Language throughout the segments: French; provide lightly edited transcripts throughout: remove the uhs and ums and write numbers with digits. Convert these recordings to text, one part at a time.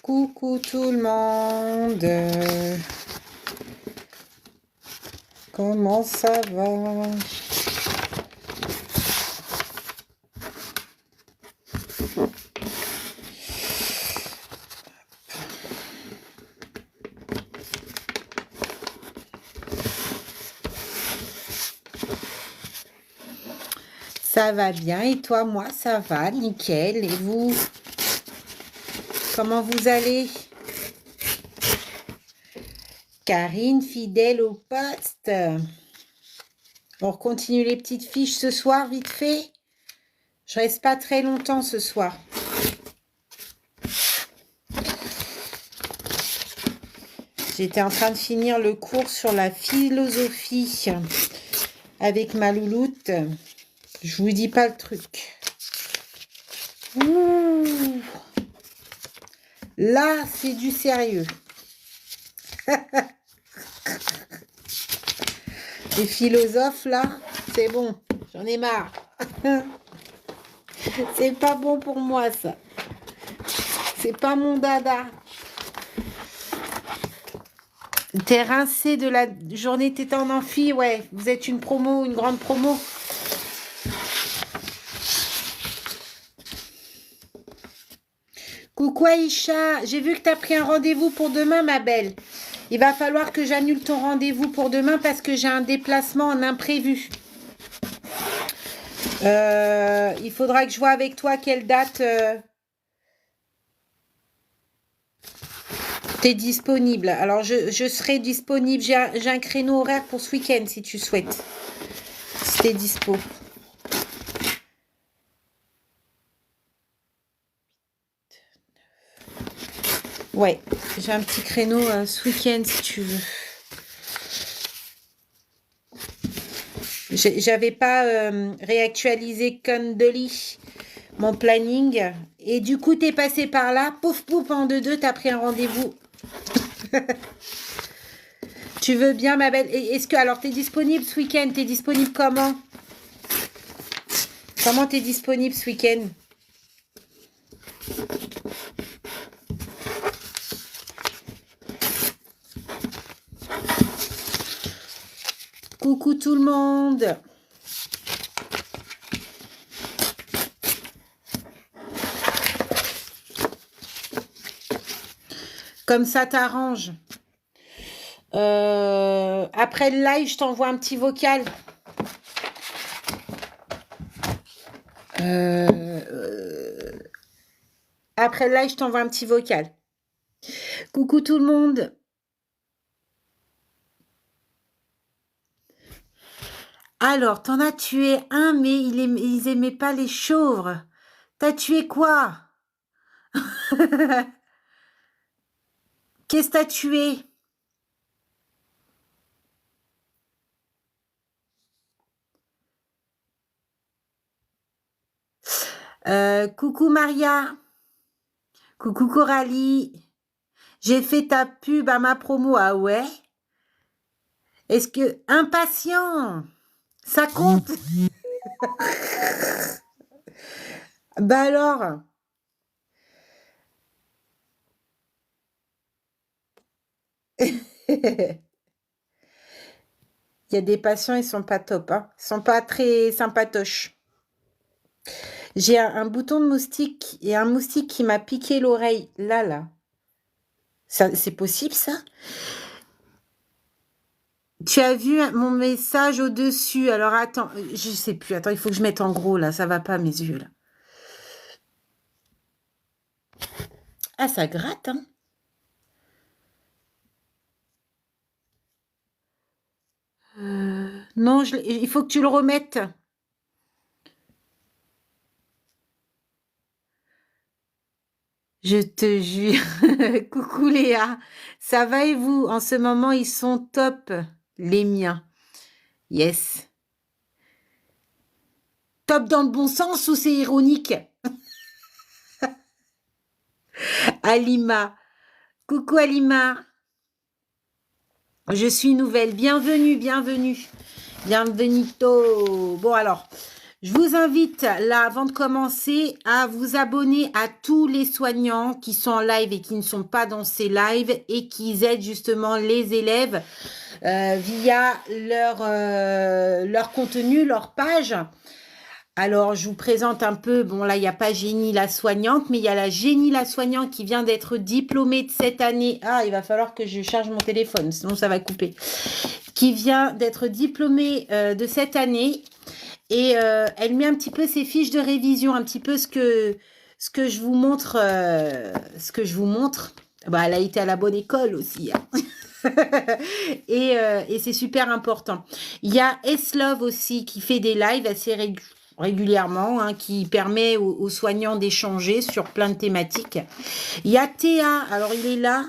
Coucou tout le monde. Comment ça va? Ça va bien et toi, moi, ça va, nickel. Et vous? Comment vous allez? Karine, fidèle au poste. On continue les petites fiches ce soir, vite fait. Je reste pas très longtemps ce soir. J'étais en train de finir le cours sur la philosophie avec ma louloute. Je vous dis pas le truc. Ouh. Là, c'est du sérieux. Les philosophes, là, c'est bon. J'en ai marre. C'est pas bon pour moi, ça. C'est pas mon dada. T'es rincé de la journée, t'étais en amphi, ouais. Vous êtes une promo, une grande promo. Coucou Aïcha, j'ai vu que t'as pris un rendez-vous pour demain, ma belle. Il va falloir que j'annule ton rendez-vous pour demain parce que j'ai un déplacement en imprévu. Il faudra que je vois avec toi quelle date t'es disponible. Alors, je serai disponible. J'ai un créneau horaire pour ce week-end si tu souhaites. Si t'es dispo. Ouais, j'ai un petit créneau ce week-end si tu veux. J'avais pas réactualisé Candoli, mon planning. Et du coup, t'es passé par là. Pouf, pouf, en 2-2, t'as pris un rendez-vous. Tu veux bien, ma belle? Est-ce que, alors, t'es disponible ce week-end? T'es disponible comment? Comment t'es disponible ce week-end? Coucou tout le monde. Comme ça t'arrange. Après le live, je t'envoie un petit vocal. Après le live, je t'envoie un petit vocal. Coucou tout le monde. Alors, t'en as tué un, mais ils aimaient pas les chauves. T'as tué quoi? Qu'est-ce que t'as tué? Coucou Maria. Coucou Coralie. J'ai fait ta pub à ma promo. Ah ouais? Est-ce que... Impatient, ça compte? Bah alors? Il y a des patients, ils sont pas top. Hein. Ils sont pas très sympatoches. J'ai un bouton de moustique et un moustique qui m'a piqué l'oreille. Là. C'est possible, ça? Tu as vu mon message au-dessus. Alors, attends. Je sais plus. Attends, il faut que je mette en gros, là. Ça va pas, mes yeux, là. Ah, ça gratte, hein? Non, il faut que tu le remettes. Je te jure. Coucou Léa. Ça va et vous? En ce moment, ils sont top, les miens. Yes. top dans le bon sens ou c'est ironique? Alima. Coucou Alima. Je suis nouvelle. Bienvenue, bienvenue. Bienvenito. Bon alors, je vous invite là, avant de commencer, à vous abonner à tous les soignants qui sont en live et qui ne sont pas dans ces lives et qui aident justement les élèves via leur contenu, leur page. Alors, je vous présente un peu, bon là, il n'y a pas Génie la soignante, mais il y a la Génie la soignante qui vient d'être diplômée de cette année. Ah, il va falloir que je charge mon téléphone, sinon ça va couper. Qui vient d'être diplômée de cette année. Et elle met un petit peu ses fiches de révision, un petit peu ce que je vous montre. Bah, elle a été à la bonne école aussi. Hein. et c'est super important. Il y a S-Love aussi qui fait des lives assez régulièrement, hein, qui permet aux soignants d'échanger sur plein de thématiques. Il y a Théa, alors il est là.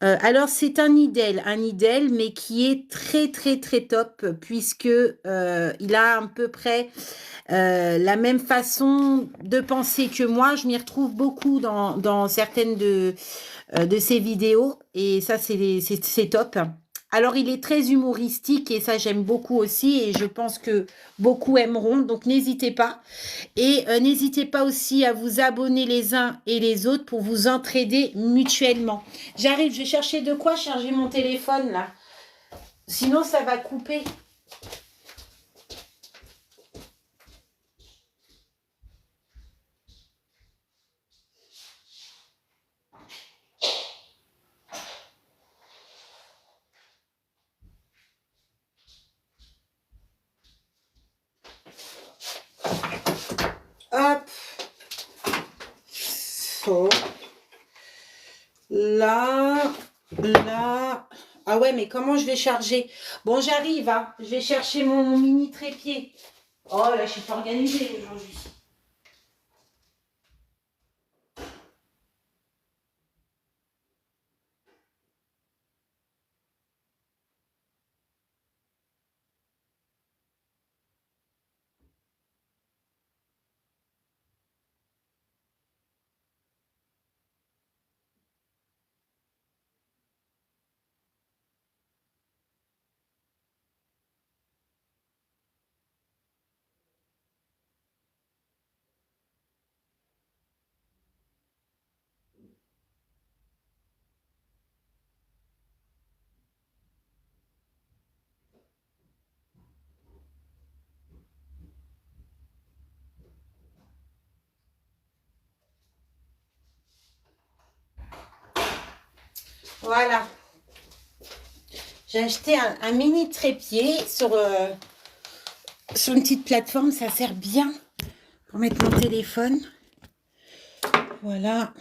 Alors c'est un IDEL, mais qui est très très très top puisque il a à peu près la même façon de penser que moi. Je m'y retrouve beaucoup dans certaines de ses vidéos et ça c'est top. Alors il est très humoristique et ça j'aime beaucoup aussi et je pense que beaucoup aimeront, donc n'hésitez pas. Et n'hésitez pas aussi à vous abonner les uns et les autres pour vous entraider mutuellement. J'arrive, je vais chercher de quoi charger mon téléphone là. Sinon ça va couper. Hop. So. Là. Ah ouais, mais comment je vais charger? Bon, j'arrive, hein. Je vais chercher mon mini trépied. Oh là, je suis pas organisée aujourd'hui. Voilà. J'ai acheté un mini trépied sur une petite plateforme. Ça sert bien pour mettre mon téléphone. Voilà.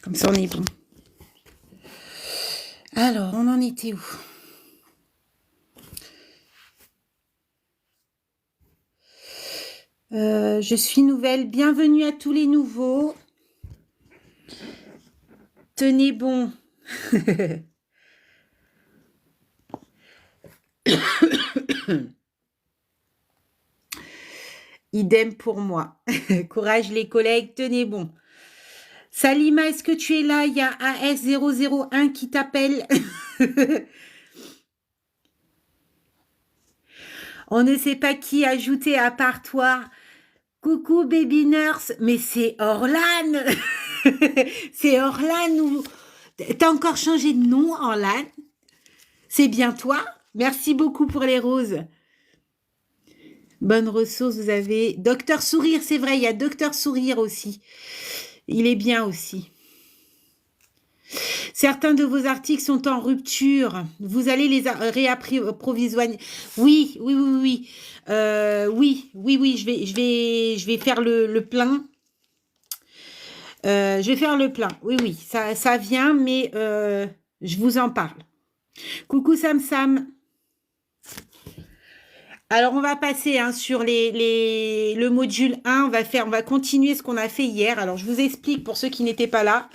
Comme ça, on est bon. Alors, on en était où? Je suis nouvelle. Bienvenue à tous les nouveaux. Tenez bon. Idem pour moi. Courage les collègues, tenez bon. Salima, est-ce que tu es là? Il y a AS001 qui t'appelle. On ne sait pas qui ajouter à part toi. Coucou baby nurse, mais c'est Orlan. C'est Orlan ou... T'as encore changé de nom, Orlan? C'est bien toi? Merci beaucoup pour les roses. Bonne ressource, vous avez... Docteur Sourire, c'est vrai, il y a Docteur Sourire aussi. Il est bien aussi. Certains de vos articles sont en rupture. Vous allez les réapprovisionner. Oui. Oui, je vais faire le plein. Je vais faire le plein. Oui, ça vient, mais je vous en parle. Coucou Sam. Alors, on va passer sur le module 1. On va continuer ce qu'on a fait hier. Alors, je vous explique pour ceux qui n'étaient pas là.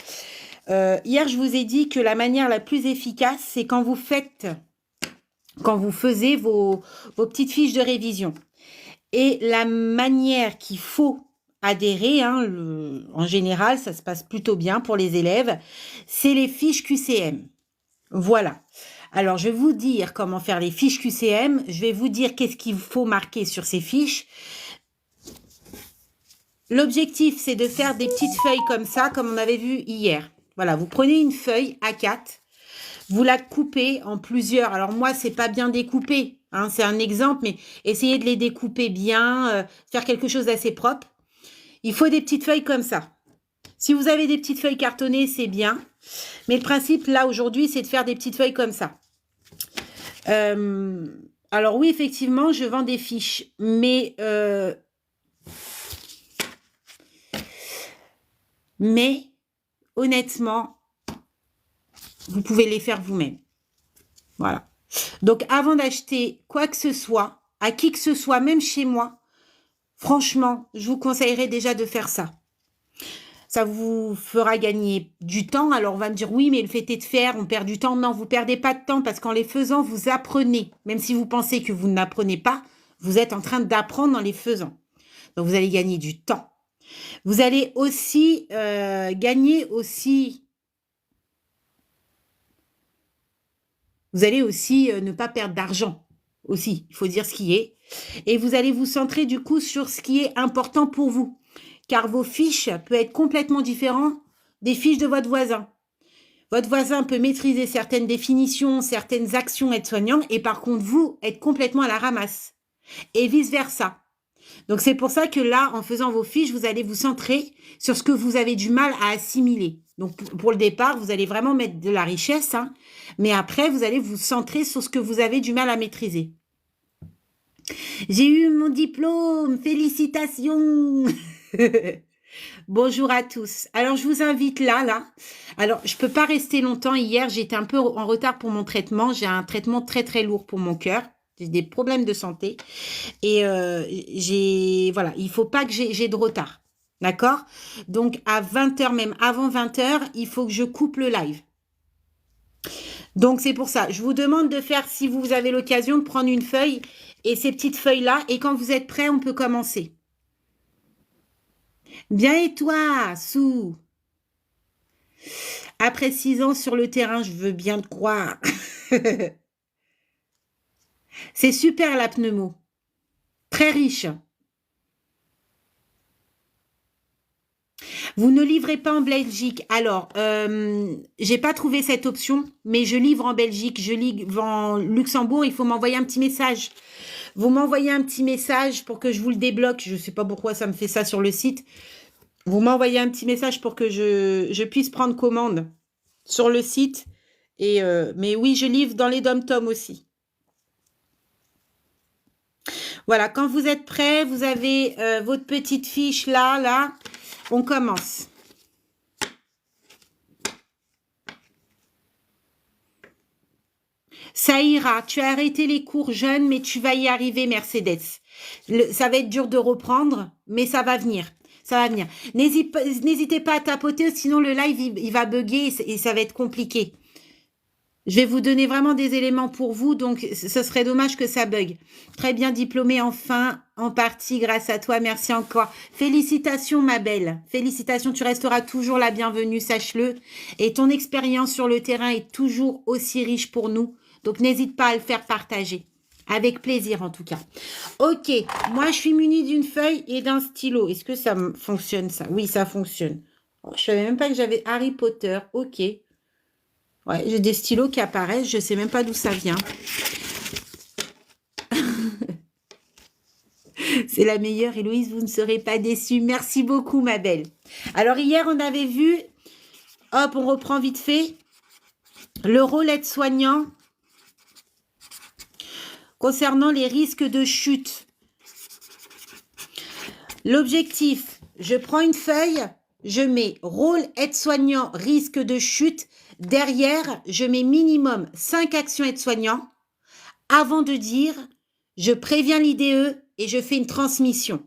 Hier, je vous ai dit que la manière la plus efficace, c'est quand vous faites quand vous faisiez vos petites fiches de révision. Et la manière qu'il faut adhérer, hein, en général, ça se passe plutôt bien pour les élèves, c'est les fiches QCM. Voilà. Alors, je vais vous dire comment faire les fiches QCM. Je vais vous dire qu'est-ce qu'il faut marquer sur ces fiches. L'objectif, c'est de faire des petites feuilles comme ça, comme on avait vu hier. Voilà, vous prenez une feuille A4, vous la coupez en plusieurs. Alors moi, c'est pas bien découpé, hein, c'est un exemple, mais essayez de les découper bien, faire quelque chose d'assez propre. Il faut des petites feuilles comme ça. Si vous avez des petites feuilles cartonnées, c'est bien. Mais le principe, là, aujourd'hui, c'est de faire des petites feuilles comme ça. Alors oui, effectivement, je vends des fiches, mais honnêtement, vous pouvez les faire vous-même. Voilà. Donc, avant d'acheter quoi que ce soit, à qui que ce soit, même chez moi, franchement, je vous conseillerais déjà de faire ça. Ça vous fera gagner du temps. Alors, on va me dire, oui, mais le fait est de faire, on perd du temps. Non, vous ne perdez pas de temps parce qu'en les faisant, vous apprenez. Même si vous pensez que vous n'apprenez pas, vous êtes en train d'apprendre en les faisant. Donc, vous allez gagner du temps. Vous allez aussi gagner aussi... Vous allez aussi ne pas perdre d'argent. Aussi, il faut dire ce qui est. Et vous allez vous centrer du coup sur ce qui est important pour vous. Car vos fiches peuvent être complètement différentes des fiches de votre voisin. Votre voisin peut maîtriser certaines définitions, certaines actions aides-soignants, et par contre, vous, être complètement à la ramasse. Et vice-versa. Donc, c'est pour ça que là, en faisant vos fiches, vous allez vous centrer sur ce que vous avez du mal à assimiler. Donc, pour le départ, vous allez vraiment mettre de la richesse, hein, mais après, vous allez vous centrer sur ce que vous avez du mal à maîtriser. J'ai eu mon diplôme, félicitations. Bonjour à tous. Alors, je vous invite là. Alors, je peux pas rester longtemps. Hier, j'étais un peu en retard pour mon traitement. J'ai un traitement très, très lourd pour mon cœur. J'ai des problèmes de santé. Et voilà, il faut pas que j'ai de retard. D'accord? Donc, à 20h, même avant 20h, il faut que je coupe le live. Donc, c'est pour ça. Je vous demande de faire, si vous avez l'occasion, de prendre une feuille et ces petites feuilles-là. Et quand vous êtes prêts, on peut commencer. Bien, et toi, Sou? Après 6 ans sur le terrain, je veux bien te croire. C'est super la pneumo. Très riche. Vous ne livrez pas en Belgique. Alors, j'ai pas trouvé cette option, mais je livre en Belgique, je livre en Luxembourg. Il faut m'envoyer un petit message. Vous m'envoyez un petit message pour que je vous le débloque. Je sais pas pourquoi ça me fait ça sur le site. Vous m'envoyez un petit message pour que je puisse prendre commande sur le site. Et mais oui, je livre dans les dom-toms aussi. Voilà, quand vous êtes prêts, vous avez votre petite fiche là. On commence. Ça ira. Tu as arrêté les cours jeunes, mais tu vas y arriver, Mercedes. Ça va être dur de reprendre, mais ça va venir. Ça va venir. N'hésitez pas à tapoter, sinon le live, il va bugger et ça va être compliqué. Je vais vous donner vraiment des éléments pour vous, donc ce serait dommage que ça bug. Très bien diplômé enfin, en partie grâce à toi, merci encore. Félicitations ma belle, félicitations, tu resteras toujours la bienvenue, sache-le. Et ton expérience sur le terrain est toujours aussi riche pour nous, donc n'hésite pas à le faire partager. Avec plaisir en tout cas. Ok, moi je suis munie d'une feuille et d'un stylo. Est-ce que ça fonctionne ça? Oui, ça fonctionne. Oh, je savais même pas que j'avais Harry Potter, ok. Ouais, j'ai des stylos qui apparaissent, je ne sais même pas d'où ça vient. C'est la meilleure, Héloïse, vous ne serez pas déçue. Merci beaucoup, ma belle. Alors, hier, on avait vu, hop, on reprend vite fait, le rôle aide-soignant concernant les risques de chute. L'objectif, je prends une feuille, je mets rôle aide-soignant, risque de chute. Derrière, je mets minimum 5 actions aide-soignants avant de dire je préviens l'IDE et je fais une transmission.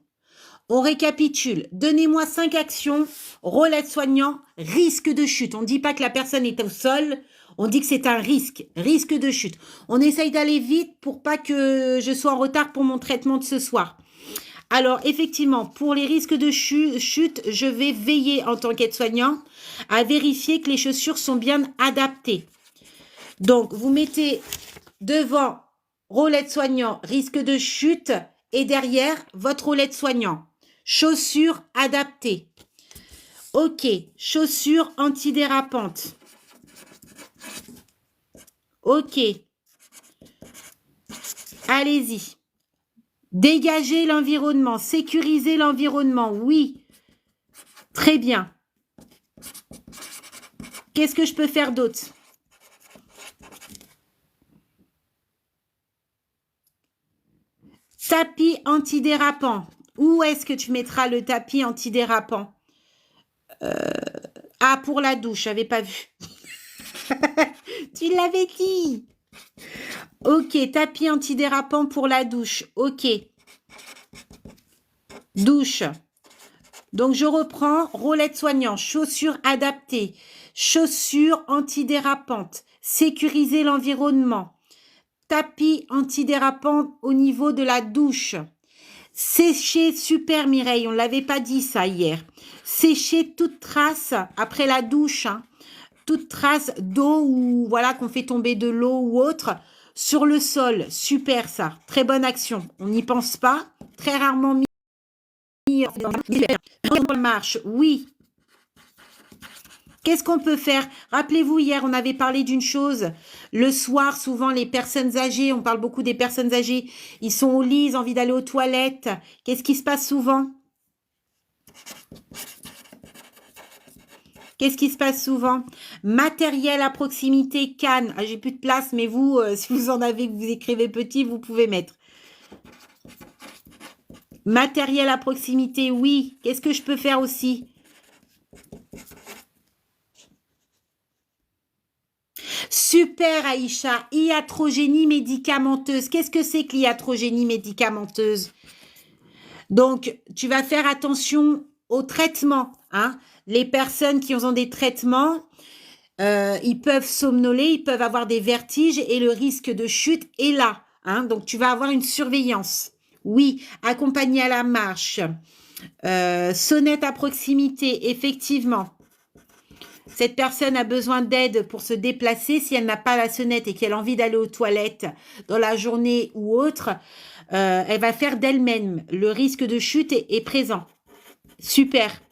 On récapitule. Donnez-moi 5 actions, rôle aide-soignant, risque de chute. On ne dit pas que la personne est au sol. On dit que c'est un risque de chute. On essaye d'aller vite pour pas que je sois en retard pour mon traitement de ce soir. Alors, effectivement, pour les risques de chute, je vais veiller en tant qu'aide-soignant à vérifier que les chaussures sont bien adaptées. Donc, vous mettez devant roulette soignant, risque de chute, et derrière, votre roulette soignant. Chaussures adaptées. Ok, chaussures antidérapantes. Ok. Allez-y. Dégager l'environnement, sécuriser l'environnement, oui. Très bien. Qu'est-ce que je peux faire d'autre? Tapis antidérapant. Où est-ce que tu mettras le tapis antidérapant? Ah, pour la douche, j'avais pas vu. Tu l'avais dit. Ok, tapis antidérapant pour la douche. Ok. Douche. Donc, je reprends. Roulette soignant, chaussures adaptées, chaussures antidérapantes, sécuriser l'environnement, tapis antidérapant au niveau de la douche. Sécher, super Mireille, on ne l'avait pas dit ça hier. Sécher toute trace après la douche, hein, toute trace d'eau ou voilà qu'on fait tomber de l'eau ou autre sur le sol. Super ça, très bonne action. On n'y pense pas, très rarement mis en marche, oui. Qu'est-ce qu'on peut faire? Rappelez-vous, hier, on avait parlé d'une chose. Le soir, souvent, les personnes âgées, on parle beaucoup des personnes âgées, ils sont au lit, ils ont envie d'aller aux toilettes. Qu'est-ce qui se passe souvent? Qu'est-ce qui se passe souvent? Matériel à proximité, canne. Ah, j'ai plus de place, mais vous, si vous en avez, que vous écrivez petit, vous pouvez mettre. Matériel à proximité, oui. Qu'est-ce que je peux faire aussi? Super Aïcha, iatrogénie médicamenteuse. Qu'est-ce que c'est que l'iatrogénie médicamenteuse? Donc, tu vas faire attention au traitement. Hein. Les personnes qui ont des traitements, ils peuvent somnoler, ils peuvent avoir des vertiges et le risque de chute est là. Hein. Donc, tu vas avoir une surveillance. Oui, accompagné à la marche. Sonnette à proximité, effectivement. Cette personne a besoin d'aide pour se déplacer. Si elle n'a pas la sonnette et qu'elle a envie d'aller aux toilettes dans la journée ou autre, elle va faire d'elle-même. Le risque de chute est présent. Super.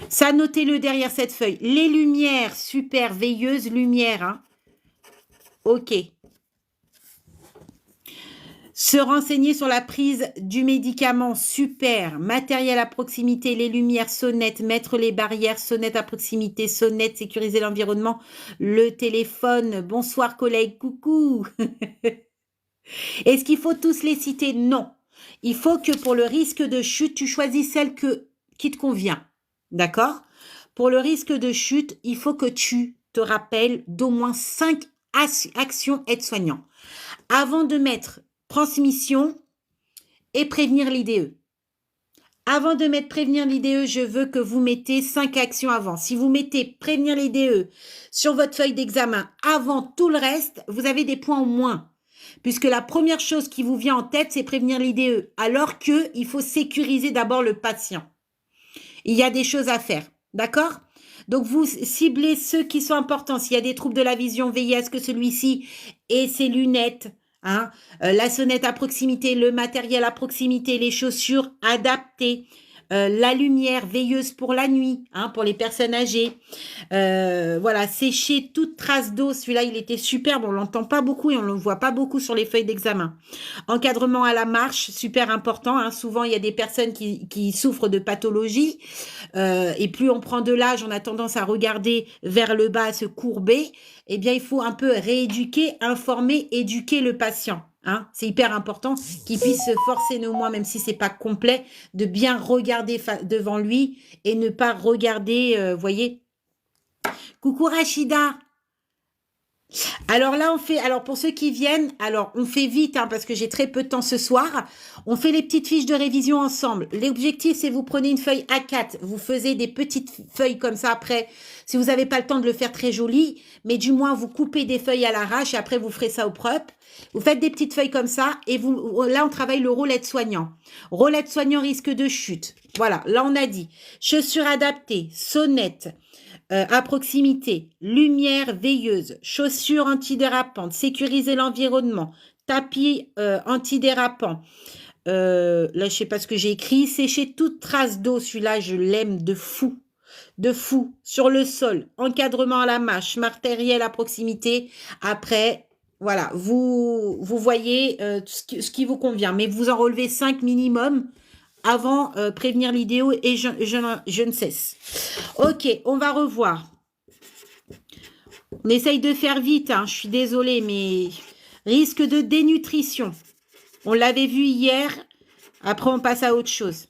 Ça, notez-le derrière cette feuille. Les lumières, super, veilleuse lumière. Hein. Ok. Se renseigner sur la prise du médicament, super. Matériel à proximité, les lumières, sonnette, mettre les barrières, sonnette à proximité, sonnette, sécuriser l'environnement, le téléphone. Bonsoir collègue, coucou. Est-ce qu'il faut tous les citer? Non. Il faut que pour le risque de chute, tu choisis celle qui te convient. D'accord? Pour le risque de chute, il faut que tu te rappelles d'au moins 5 actions aide-soignant. Avant de mettre transmission et prévenir l'IDE. Avant de mettre prévenir l'IDE, je veux que vous mettez 5 actions avant. Si vous mettez prévenir l'IDE sur votre feuille d'examen avant tout le reste, vous avez des points au moins. Puisque la première chose qui vous vient en tête, c'est prévenir l'IDE. Alors qu'il faut sécuriser d'abord le patient. Il y a des choses à faire. D'accord? Donc, vous ciblez ceux qui sont importants. S'il y a des troubles de la vision, veillez à ce que celui-ci ait ses lunettes. Hein, la sonnette à proximité, le matériel à proximité, les chaussures adaptées, la lumière veilleuse pour la nuit, hein, pour les personnes âgées. Voilà, sécher toute trace d'eau. Celui-là, il était superbe. On l'entend pas beaucoup et on le voit pas beaucoup sur les feuilles d'examen. Encadrement à la marche, super important. Hein. Souvent, il y a des personnes qui souffrent de pathologie. Et plus on prend de l'âge, on a tendance à regarder vers le bas, à se courber. Eh bien, il faut un peu rééduquer, informer, éduquer le patient. Hein. C'est hyper important qu'il puisse se forcer néanmoins, même si c'est pas complet, de bien regarder devant lui et ne pas regarder, voyez. Coucou Rachida. Alors là, on fait, alors pour ceux qui viennent, alors on fait vite hein, parce que j'ai très peu de temps ce soir. On fait les petites fiches de révision ensemble. L'objectif, c'est vous prenez une feuille A4, vous faisiez des petites feuilles comme ça après. Si vous n'avez pas le temps de le faire très joli, mais du moins vous coupez des feuilles à l'arrache et après vous ferez ça au propre. Vous faites des petites feuilles comme ça et vous, là on travaille le rôle aide-soignant. Rôle aide-soignant, risque de chute. Voilà, là on a dit chaussures adaptées, sonnettes. À proximité, lumière veilleuse, chaussures antidérapantes, sécuriser l'environnement, tapis antidérapant. Là, je sais pas ce que j'ai écrit. Sécher toute trace d'eau, celui-là, je l'aime de fou. De fou. Sur le sol, encadrement à la mâche, matériel à proximité. Après, voilà, vous voyez ce qui vous convient. Mais vous en relevez 5 minimum avant prévenir l'idéo et je ne cesse. Ok, on va revoir. On essaye de faire vite, hein, je suis désolée, mais risque de dénutrition. On l'avait vu hier, après on passe à autre chose.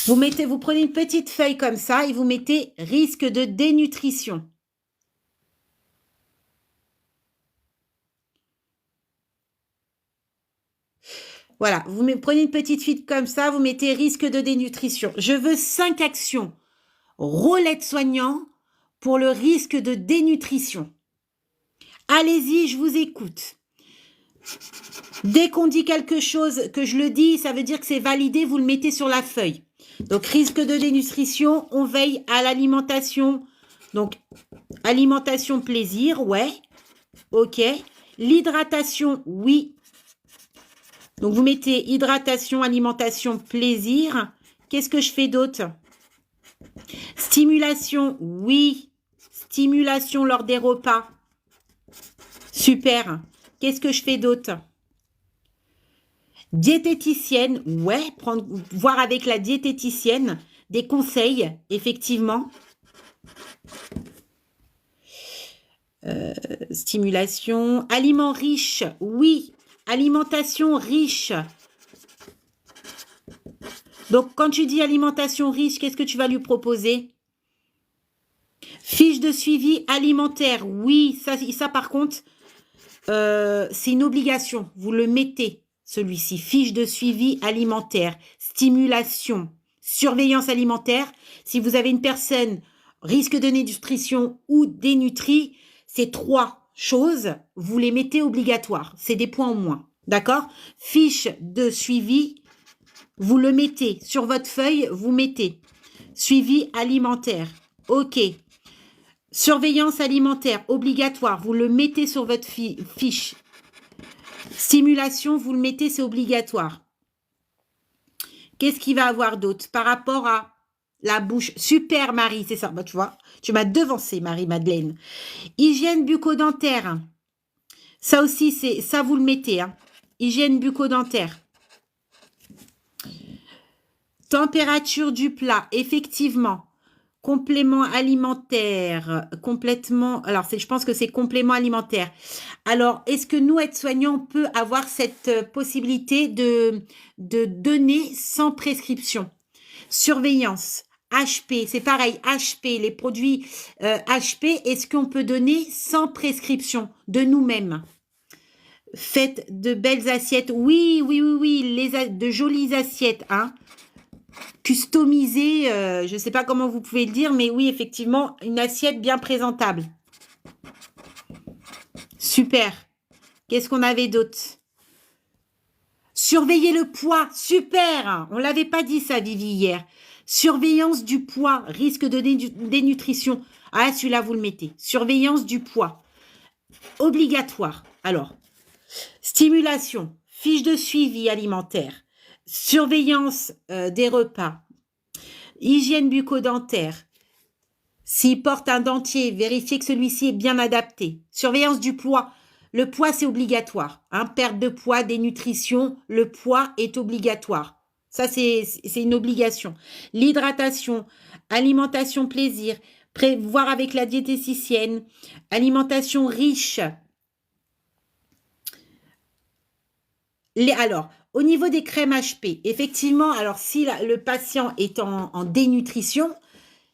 Vous prenez une petite feuille comme ça et vous mettez risque de dénutrition. Voilà, prenez une petite feuille comme ça, vous mettez risque de dénutrition. Je veux 5 actions. Rôle aide-soignant pour le risque de dénutrition. Allez-y, je vous écoute. Dès qu'on dit quelque chose, que je le dis, ça veut dire que c'est validé, vous le mettez sur la feuille. Donc, risque de dénutrition, on veille à l'alimentation. Donc, alimentation plaisir, ouais. Ok. L'hydratation, oui. Donc, vous mettez hydratation, alimentation, plaisir. Qu'est-ce que je fais d'autre? Stimulation, oui. Stimulation lors des repas. Super. Qu'est-ce que je fais d'autre? Diététicienne, ouais, voir avec la diététicienne des conseils, effectivement. Stimulation. Aliments riches, oui. Alimentation riche. Donc, quand tu dis alimentation riche, qu'est-ce que tu vas lui proposer? Fiche de suivi alimentaire, oui. Ça par contre, c'est une obligation. Vous le mettez, celui-ci. Fiche de suivi alimentaire, stimulation, surveillance alimentaire. Si vous avez une personne risque de dénutrition ou dénutrie, ces 3 choses, vous les mettez obligatoires. C'est des points en moins. D'accord? Fiche de suivi, vous le mettez sur votre feuille, vous mettez suivi alimentaire. OK. Surveillance alimentaire obligatoire, vous le mettez sur votre fiche. Stimulation, vous le mettez, c'est obligatoire. Qu'est-ce qu'il va avoir d'autre par rapport à la bouche? Super, Marie, c'est ça. Bah, tu vois, tu m'as devancé, Marie-Madeleine. Hygiène bucco-dentaire. Ça aussi, ça, vous le mettez. Hein. Hygiène bucco-dentaire. Température du plat, effectivement. Complément alimentaire, complètement. Alors, je pense que c'est complément alimentaire. Alors, est-ce que nous, aides-soignants, on peut avoir cette possibilité de donner sans prescription? Surveillance, HP, c'est pareil, HP, les produits HP, est-ce qu'on peut donner sans prescription de nous-mêmes? Faites de belles assiettes. Oui, oui, oui, oui, de jolies assiettes, hein. Customisé, je ne sais pas comment vous pouvez le dire, mais oui, effectivement, une assiette bien présentable. Super. Qu'est-ce qu'on avait d'autre? Surveiller le poids. Super. On ne l'avait pas dit ça, Vivi, hier. Surveillance du poids. Risque de dénutrition. Ah, celui-là, vous le mettez. Surveillance du poids. Obligatoire. Alors, stimulation. Fiche de suivi alimentaire. Surveillance des repas. Hygiène bucco-dentaire. S'il porte un dentier, vérifiez que celui-ci est bien adapté. Surveillance du poids. Le poids, c'est obligatoire. Hein, perte de poids, dénutrition, le poids est obligatoire. Ça, c'est une obligation. L'hydratation, alimentation plaisir, voir avec la diététicienne, alimentation riche. Alors, au niveau des crèmes HP, effectivement, alors si le patient est en dénutrition,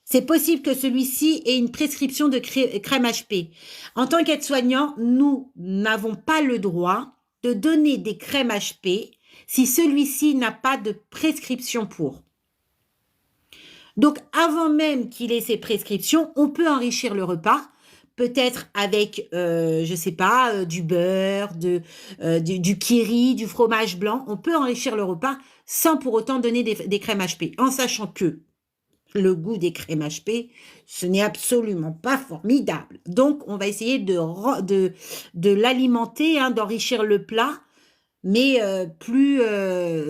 C'est possible que celui-ci ait une prescription de crème HP. En tant qu'aide-soignant, nous n'avons pas le droit de donner des crèmes HP si celui-ci n'a pas de prescription pour. Donc, avant même qu'il ait ses prescriptions, on peut enrichir le repas, peut-être avec, je ne sais pas, du beurre, du kiri, du fromage blanc. On peut enrichir le repas sans pour autant donner des crèmes HP, en sachant que le goût des crèmes HP, ce n'est absolument pas formidable. Donc, on va essayer de l'alimenter, hein, d'enrichir le plat, mais plus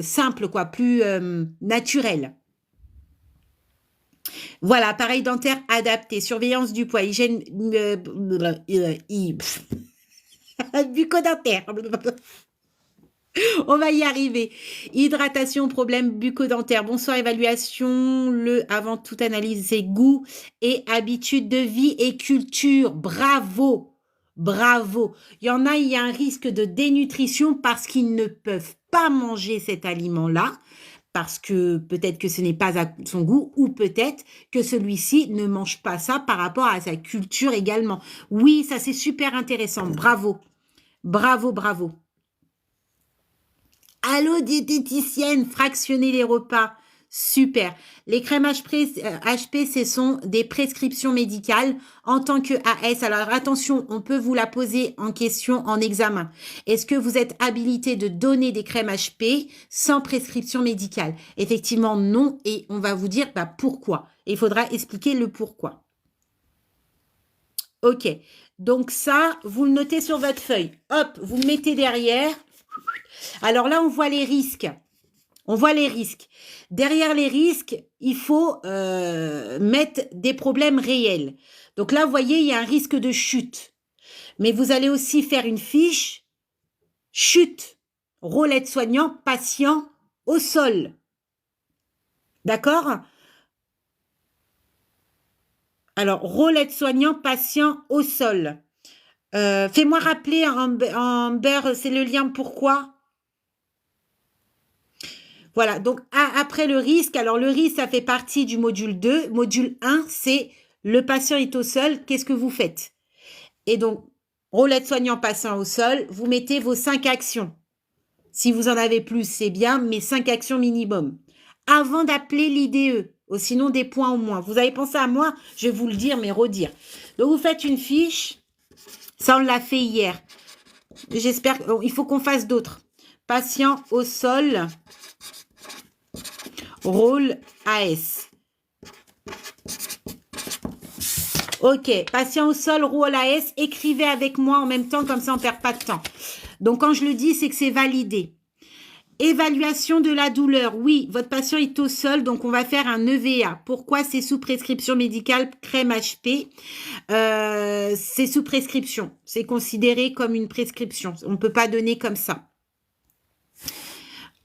simple, quoi, plus naturel. Voilà, appareil dentaire adapté, surveillance du poids, hygiène bucco-dentaire. On va y arriver. Hydratation, problème bucco-dentaire. Bonsoir, évaluation. Avant toute analyse, c'est goût et habitude de vie et culture. Bravo. Bravo. Il y en a, il y a un risque de dénutrition parce qu'ils ne peuvent pas manger cet aliment-là, parce que peut-être que ce n'est pas à son goût, ou peut-être que celui-ci ne mange pas ça par rapport à sa culture également. Oui, ça c'est super intéressant. Bravo. Bravo, bravo. Allô, diététicienne, fractionner les repas. Super. Les crèmes HP, ce sont des prescriptions médicales en tant que AS. Alors attention, on peut vous la poser en question en examen. Est-ce que vous êtes habilité de donner des crèmes HP sans prescription médicale? Effectivement, non. Et on va vous dire pourquoi. Il faudra expliquer le pourquoi. Ok. Donc ça, vous le notez sur votre feuille. Hop, vous le mettez derrière. Alors là, on voit les risques. On voit les risques. Derrière les risques, il faut mettre des problèmes réels. Donc là, vous voyez, il y a un risque de chute. Mais vous allez aussi faire une fiche chute, rôle aide-soignant, patient au sol. D'accord? Alors, rôle aide-soignant, patient au sol. Fais-moi rappeler en beurre, c'est le lien pourquoi? Voilà, donc après le risque, alors le risque, ça fait partie du module 2. Module 1, c'est le patient est au sol, qu'est-ce que vous faites? Et donc, rôle aide-soignant patient au sol, vous mettez vos 5 actions. Si vous en avez plus, c'est bien, mais 5 actions minimum. Avant d'appeler l'IDE, sinon des points au moins. Vous avez pensé à moi, je vais vous le dire, mais redire. Donc, vous faites une fiche. Ça, on l'a fait hier. J'espère qu'il faut qu'on fasse d'autres. Patient au sol. Rôle AS. Ok, patient au sol, rôle AS, écrivez avec moi en même temps, comme ça on ne perd pas de temps. Donc quand je le dis, c'est que c'est validé. Évaluation de la douleur. Oui, votre patient est au sol, donc on va faire un EVA. Pourquoi c'est sous prescription médicale crème HP? C'est sous prescription. C'est considéré comme une prescription. On ne peut pas donner comme ça.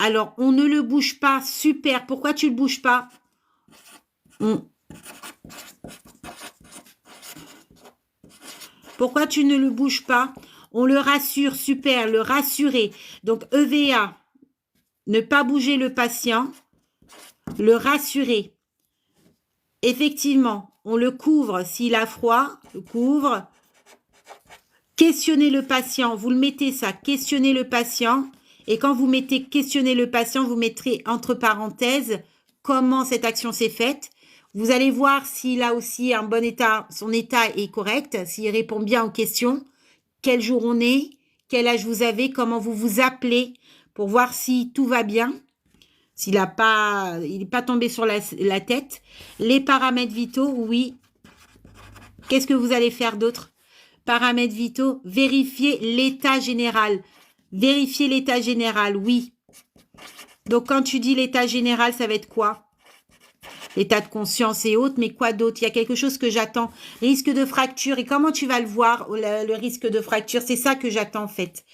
Alors, on ne le bouge pas. Super. Pourquoi tu ne le bouges pas? Pourquoi tu ne le bouges pas? On le rassure. Super. Le rassurer. Donc, EVA. Ne pas bouger le patient. Le rassurer. Effectivement, on le couvre. S'il a froid, le couvre. Questionner le patient. Vous le mettez ça. Questionner le patient. Et quand vous mettez questionner le patient, vous mettrez entre parenthèses comment cette action s'est faite. Vous allez voir s'il a aussi un bon état, son état est correct, s'il répond bien aux questions, quel jour on est, quel âge vous avez, comment vous vous appelez, pour voir si tout va bien, s'il n'est pas tombé sur la tête. Les paramètres vitaux, oui. Qu'est-ce que vous allez faire d'autre? Paramètres vitaux, vérifier l'état général. Vérifier l'état général, oui. Donc, quand tu dis l'état général, ça va être quoi? L'état de conscience et autres, mais quoi d'autre? Il y a quelque chose que j'attends. Risque de fracture. Et comment tu vas le voir, le risque de fracture? C'est ça que j'attends, en fait.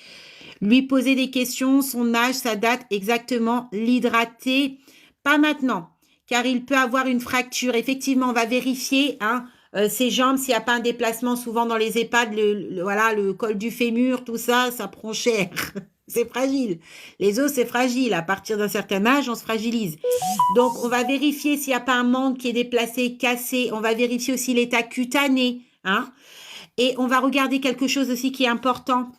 Lui poser des questions, son âge, sa date, exactement. L'hydrater. Pas maintenant, car il peut avoir une fracture. Effectivement, on va vérifier, ses jambes, s'il n'y a pas un déplacement, souvent dans les EHPAD, voilà, le col du fémur, tout ça, ça prend cher. C'est fragile. Les os, c'est fragile. À partir d'un certain âge, on se fragilise. Donc, on va vérifier s'il n'y a pas un membre qui est déplacé, cassé. On va vérifier aussi l'état cutané. Hein. Et on va regarder quelque chose aussi qui est important.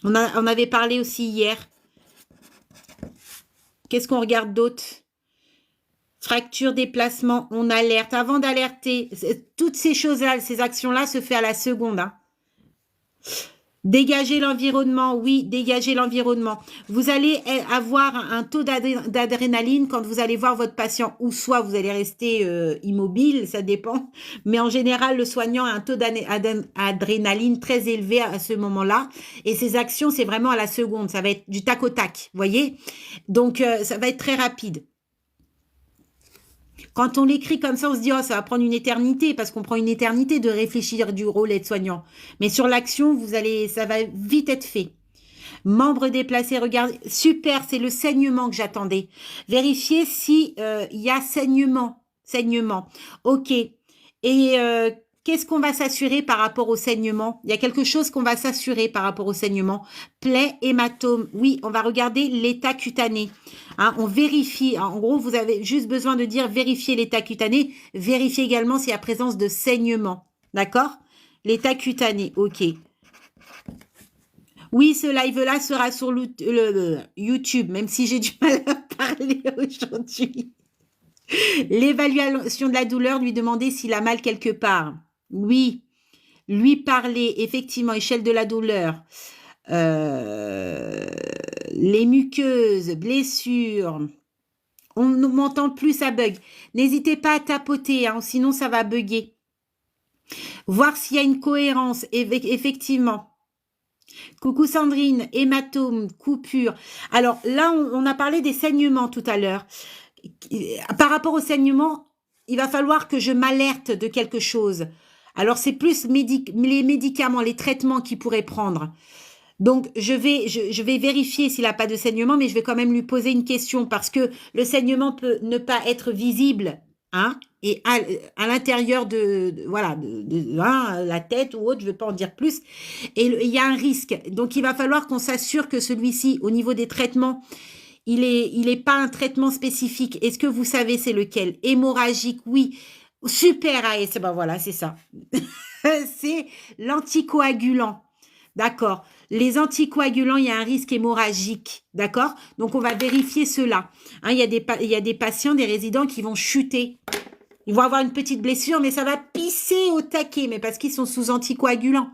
On avait parlé aussi hier. Qu'est-ce qu'on regarde d'autre? Fracture, déplacement, on alerte. Avant d'alerter, toutes ces choses-là, ces actions-là se font à la seconde. Hein. Dégager l'environnement, oui, dégager l'environnement. Vous allez avoir un taux d'adrénaline quand vous allez voir votre patient, ou soit vous allez rester immobile, ça dépend. Mais en général, le soignant a un taux d'adrénaline très élevé à ce moment-là. Et ces actions, c'est vraiment à la seconde. Ça va être du tac au tac, vous voyez? Donc, ça va être très rapide. Quand on l'écrit comme ça, on se dit, oh, ça va prendre une éternité, parce qu'on prend une éternité de réfléchir du rôle d'aide-soignant. Mais sur l'action, ça va vite être fait. Membre déplacé, regardez. Super, c'est le saignement que j'attendais. Vérifiez si y a saignement. Saignement. OK. Et qu'est-ce qu'on va s'assurer par rapport au saignement? Il y a quelque chose qu'on va s'assurer par rapport au saignement. Plaie, hématome. Oui, on va regarder l'état cutané. Hein, on vérifie. En gros, vous avez juste besoin de dire vérifier l'état cutané. Vérifiez également s'il y a présence de saignement. D'accord? L'état cutané. OK. Oui, ce live-là sera sur le YouTube, même si j'ai du mal à parler aujourd'hui. L'évaluation de la douleur, lui demander s'il a mal quelque part. Oui, lui parler, effectivement, échelle de la douleur. Les muqueuses, blessures. On ne m'entend plus, ça bug. N'hésitez pas à tapoter, hein, sinon ça va bugger. Voir s'il y a une cohérence, effectivement. Coucou Sandrine, hématome, coupure. Alors là, on a parlé des saignements tout à l'heure. Par rapport au saignement, il va falloir que je m'alerte de quelque chose. Alors, c'est plus les médicaments, les traitements qu'il pourrait prendre. Donc, je vais vérifier s'il n'a pas de saignement, mais je vais quand même lui poser une question parce que le saignement peut ne pas être visible, hein, et à l'intérieur voilà, hein, la tête ou autre, je ne veux pas en dire plus. Et il y a un risque. Donc, il va falloir qu'on s'assure que celui-ci, au niveau des traitements, il est pas un traitement spécifique. Est-ce que vous savez c'est lequel? Hémorragique, oui. Super AS, ben voilà, c'est ça. C'est l'anticoagulant. D'accord. Les anticoagulants, il y a un risque hémorragique. D'accord. Donc, on va vérifier cela. Hein, il y a des patients, des résidents qui vont chuter. Ils vont avoir une petite blessure, mais ça va pisser au taquet, mais parce qu'ils sont sous anticoagulants.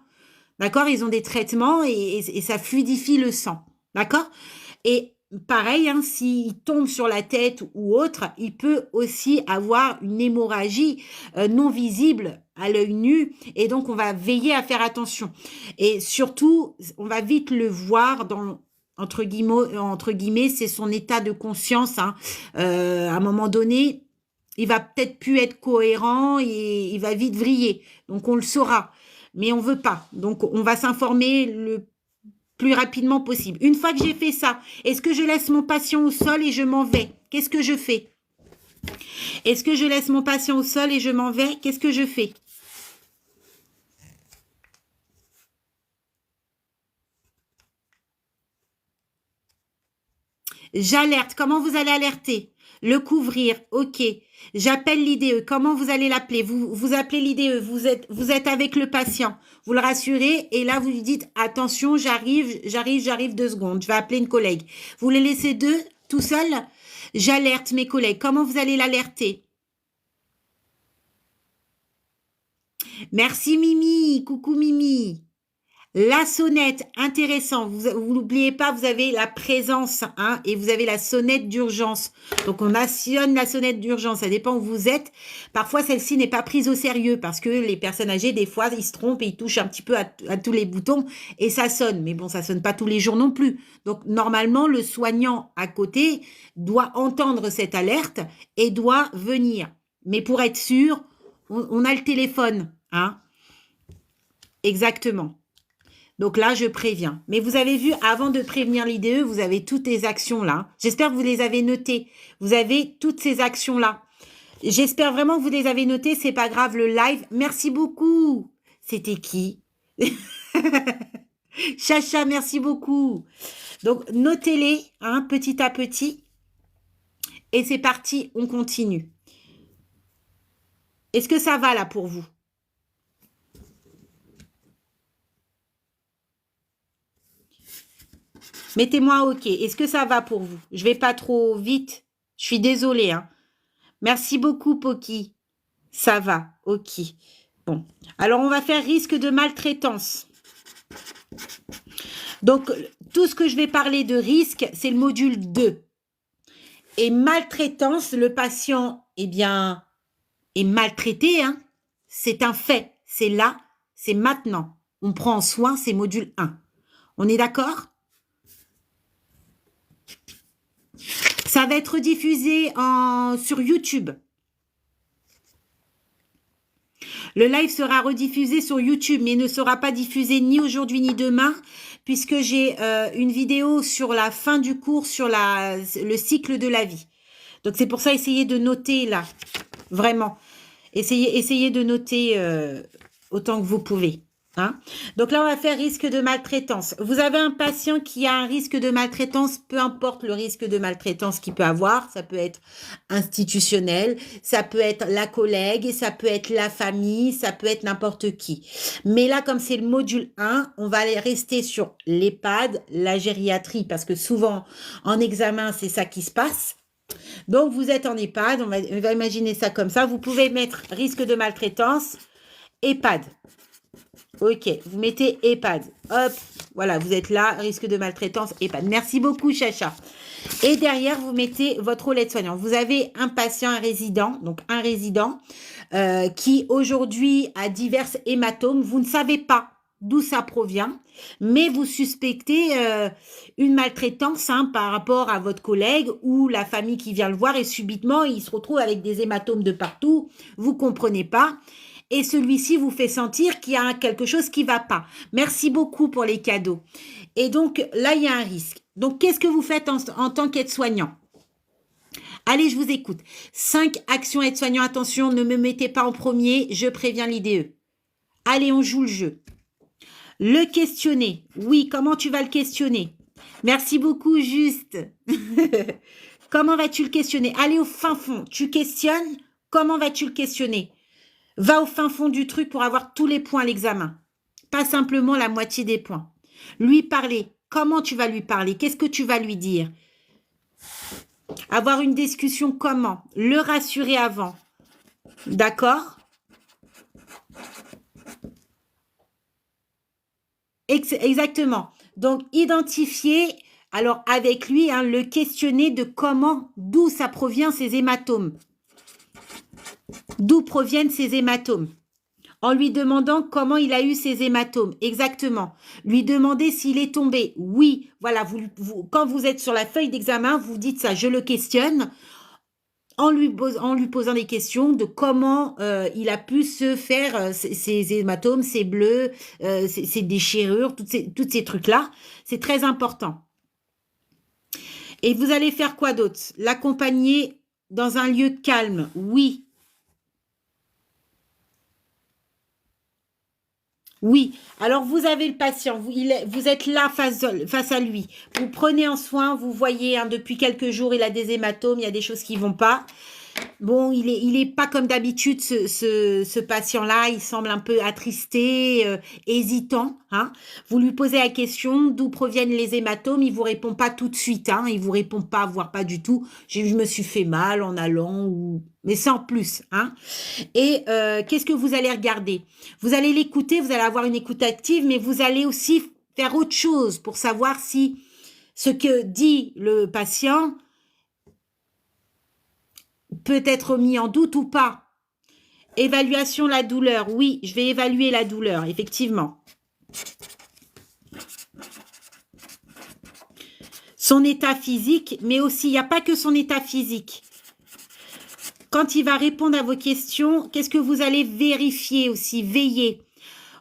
D'accord. Ils ont des traitements et ça fluidifie le sang. D'accord. Et pareil, hein, s'il tombe sur la tête ou autre, il peut aussi avoir une hémorragie non visible à l'œil nu. Et donc, on va veiller à faire attention. Et surtout, on va vite le voir dans, entre guillemets, c'est son état de conscience. Hein. À un moment donné, il va peut-être plus être cohérent et il va vite vriller. Donc, on le saura. Mais on veut pas. Donc, on va s'informer le plus rapidement possible. Une fois que j'ai fait ça, est-ce que je laisse mon patient au sol et je m'en vais? Qu'est-ce que je fais? Est-ce que je laisse mon patient au sol et je m'en vais? Qu'est-ce que je fais? J'alerte. Comment vous allez alerter? Le couvrir. OK. J'appelle l'IDE. Comment vous allez l'appeler? Vous appelez l'IDE. Vous êtes avec le patient. Vous le rassurez et là, vous lui dites, attention, j'arrive 2 secondes. Je vais appeler une collègue. Vous les laissez tout seul? J'alerte mes collègues. Comment vous allez l'alerter? Merci Mimi. Coucou Mimi. La sonnette, intéressant. Vous n'oubliez pas, vous avez la présence, hein, et vous avez la sonnette d'urgence. Donc, on actionne la sonnette d'urgence. Ça dépend où vous êtes. Parfois, celle-ci n'est pas prise au sérieux parce que les personnes âgées, des fois, ils se trompent et ils touchent un petit peu à tous les boutons et ça sonne. Mais bon, ça sonne pas tous les jours non plus. Donc, normalement, le soignant à côté doit entendre cette alerte et doit venir. Mais pour être sûr, on a le téléphone, hein. Exactement. Donc là, je préviens. Mais vous avez vu, avant de prévenir l'IDE, vous avez toutes les actions-là. J'espère que vous les avez notées. Vous avez toutes ces actions-là. J'espère vraiment que vous les avez notées. C'est pas grave, le live. Merci beaucoup. C'était qui? Chacha, merci beaucoup. Donc, notez-les, hein, petit à petit. Et c'est parti, on continue. Est-ce que ça va là pour vous? Mettez-moi un OK. Est-ce que ça va pour vous? Je vais pas trop vite. Je suis désolée, hein. Merci beaucoup, Poki. Ça va, OK. Bon. Alors, on va faire risque de maltraitance. Donc, tout ce que je vais parler de risque, c'est le module 2. Et maltraitance, le patient, eh bien, est maltraité, hein. C'est un fait. C'est là, c'est maintenant. On prend en soin, c'est module 1. On est d'accord? Ça va être diffusé sur YouTube. Le live sera rediffusé sur YouTube, mais ne sera pas diffusé ni aujourd'hui ni demain, puisque j'ai une vidéo sur la fin du cours, sur le cycle de la vie. Donc, c'est pour ça, essayez de noter là, vraiment. Essayez de noter autant que vous pouvez. Hein. Donc là, on va faire risque de maltraitance. Vous avez un patient qui a un risque de maltraitance, peu importe le risque de maltraitance qu'il peut avoir. Ça peut être institutionnel, ça peut être la collègue, ça peut être la famille, ça peut être n'importe qui. Mais là, comme c'est le module 1, on va aller rester sur l'EHPAD, la gériatrie, parce que souvent, en examen, c'est ça qui se passe. Donc, vous êtes en EHPAD, on va imaginer ça comme ça. Vous pouvez mettre risque de maltraitance, EHPAD. Ok, vous mettez EHPAD. Hop, voilà, vous êtes là, risque de maltraitance, EHPAD. Merci beaucoup, Chacha. Et derrière, vous mettez votre rôle aide-soignant. Vous avez un patient, un résident, donc un résident, qui aujourd'hui a divers hématomes. Vous ne savez pas d'où ça provient, mais vous suspectez une maltraitance hein, par rapport à votre collègue ou la famille qui vient le voir et subitement, il se retrouve avec des hématomes de partout. Vous comprenez pas. Et celui-ci vous fait sentir qu'il y a quelque chose qui ne va pas. Merci beaucoup pour les cadeaux. Et donc, là, il y a un risque. Donc, qu'est-ce que vous faites en tant qu'aide-soignant? Allez, je vous écoute. 5 actions aide-soignant. Attention, ne me mettez pas en premier. Je préviens l'IDE. Allez, on joue le jeu. Le questionner. Oui, comment tu vas le questionner? Merci beaucoup, Juste. Comment vas-tu le questionner? Allez au fin fond. Tu questionnes. Comment vas-tu le questionner? Va au fin fond du truc pour avoir tous les points à l'examen. Pas simplement la moitié des points. Lui parler. Comment tu vas lui parler? Qu'est-ce que tu vas lui dire? Avoir une discussion comment? Le rassurer avant. D'accord? Exactement. Donc, identifier, alors avec lui, hein, le questionner de comment, d'où ça provient ces hématomes. D'où proviennent ces hématomes? En lui demandant comment il a eu ces hématomes. Exactement. Lui demander s'il est tombé. Oui, voilà, quand vous êtes sur la feuille d'examen, vous dites ça, je le questionne, en lui posant des questions de comment il a pu se faire ces hématomes, ces bleus, ces déchirures, toutes ces trucs-là. C'est très important. Et vous allez faire quoi d'autre? L'accompagner dans un lieu calme. Oui. Oui, alors vous avez le patient, vous êtes là face à lui. Vous prenez en soin, vous voyez, hein, depuis quelques jours, il a des hématomes, il y a des choses qui ne vont pas. Bon, il est pas comme d'habitude, ce patient-là, il semble un peu attristé, hésitant. Hein. Vous lui posez la question d'où proviennent les hématomes, il vous répond pas tout de suite, hein, il vous répond pas, voire pas du tout. Je me suis fait mal en allant, mais sans plus. Hein. Et qu'est-ce que vous allez regarder? Vous allez l'écouter, vous allez avoir une écoute active, mais vous allez aussi faire autre chose pour savoir si ce que dit le patient peut être mis en doute ou pas. Évaluation la douleur. Oui, je vais évaluer la douleur, effectivement. Son état physique, mais aussi, il n'y a pas que son état physique. Quand il va répondre à vos questions, qu'est-ce que vous allez vérifier aussi, veiller?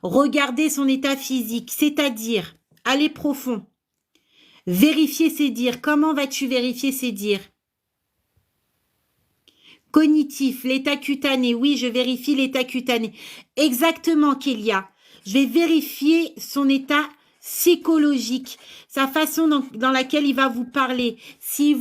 Regardez son état physique, c'est-à-dire, aller profond. Vérifier ses dires. Comment vas-tu vérifier ses dires? Cognitif, l'état cutané. Oui, je vérifie l'état cutané. Exactement, Kélia. Je vais vérifier son état psychologique, sa façon dans laquelle il va vous parler, si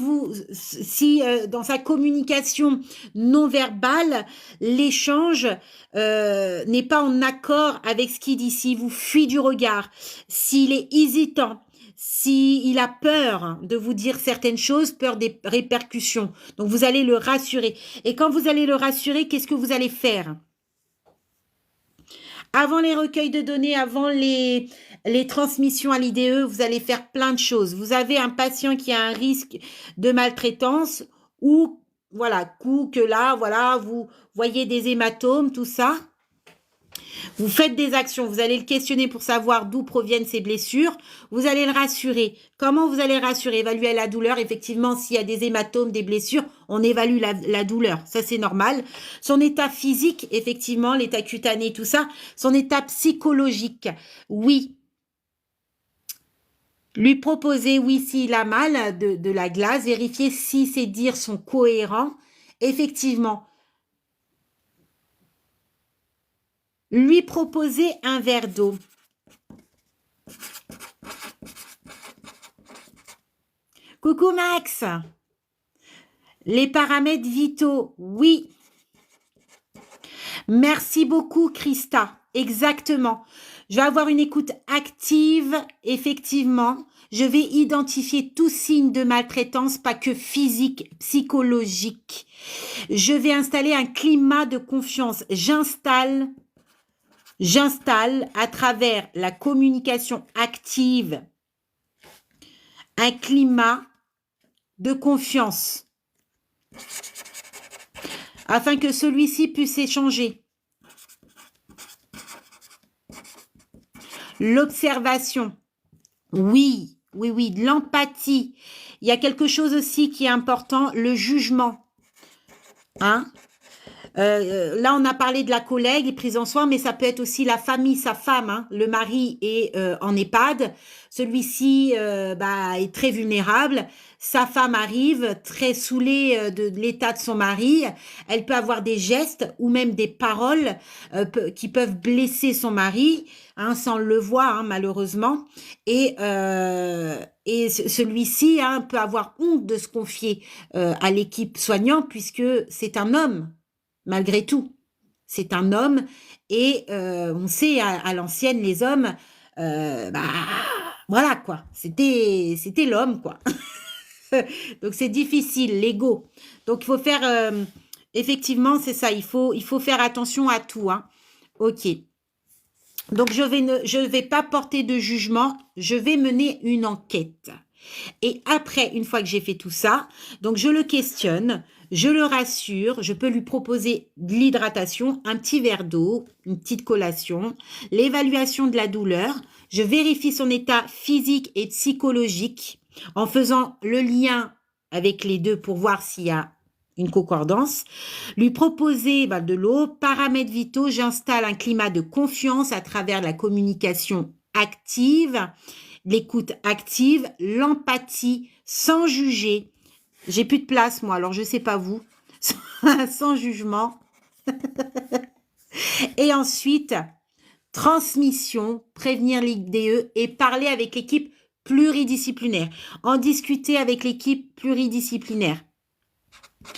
dans sa communication non verbale, l'échange n'est pas en accord avec ce qu'il dit, s'il vous fuit du regard, s'il est hésitant, s'il a peur de vous dire certaines choses, peur des répercussions. Donc vous allez le rassurer. Et quand vous allez le rassurer, qu'est-ce que vous allez faire? Avant les recueils de données, avant les transmissions à l'IDE, vous allez faire plein de choses. Vous avez un patient qui a un risque de maltraitance ou voilà, que là, voilà, vous voyez des hématomes, tout ça. Vous faites des actions, vous allez le questionner pour savoir d'où proviennent ces blessures. Vous allez le rassurer. Comment vous allez rassurer? Évaluer la douleur. Effectivement, s'il y a des hématomes, des blessures, on évalue la douleur. Ça, c'est normal. Son état physique, effectivement, l'état cutané, tout ça. Son état psychologique, oui. Lui proposer, oui, s'il a mal, de la glace. Vérifier si ses dires sont cohérents. Effectivement. Lui proposer un verre d'eau. Coucou Max. Les paramètres vitaux, oui. Merci beaucoup Christa, exactement. Je vais avoir une écoute active, effectivement. Je vais identifier tout signe de maltraitance, pas que physique, psychologique. Je vais installer un climat de confiance. J'installe à travers la communication active un climat de confiance afin que celui-ci puisse échanger. L'observation, oui, de l'empathie. Il y a quelque chose aussi qui est important, le jugement. Hein? Là, on a parlé de la collègue et prise en soin, mais ça peut être aussi la famille, sa femme. Hein. Le mari est en EHPAD. Celui-ci est très vulnérable. Sa femme arrive très saoulée de l'état de son mari. Elle peut avoir des gestes ou même des paroles qui peuvent blesser son mari, hein, sans le voir, hein, malheureusement. Et celui-ci peut avoir honte de se confier à l'équipe soignante puisque c'est un homme. Malgré tout, c'est un homme et on sait à l'ancienne les hommes, voilà quoi, c'était l'homme quoi. Donc c'est difficile, l'ego. Donc il faut faire, effectivement c'est ça, il faut faire attention à tout. Hein. Ok. Donc je vais pas porter de jugement, je vais mener une enquête. Et après, une fois que j'ai fait tout ça, donc je le questionne, je le rassure, je peux lui proposer de l'hydratation, un petit verre d'eau, une petite collation, l'évaluation de la douleur, je vérifie son état physique et psychologique en faisant le lien avec les deux pour voir s'il y a une concordance, lui proposer de l'eau, paramètres vitaux, j'installe un climat de confiance à travers la communication active, l'écoute active, l'empathie, sans juger. J'ai plus de place, moi, alors je sais pas vous. Sans jugement. Et ensuite, transmission, prévenir l'IDE et parler avec l'équipe pluridisciplinaire. En discuter avec l'équipe pluridisciplinaire.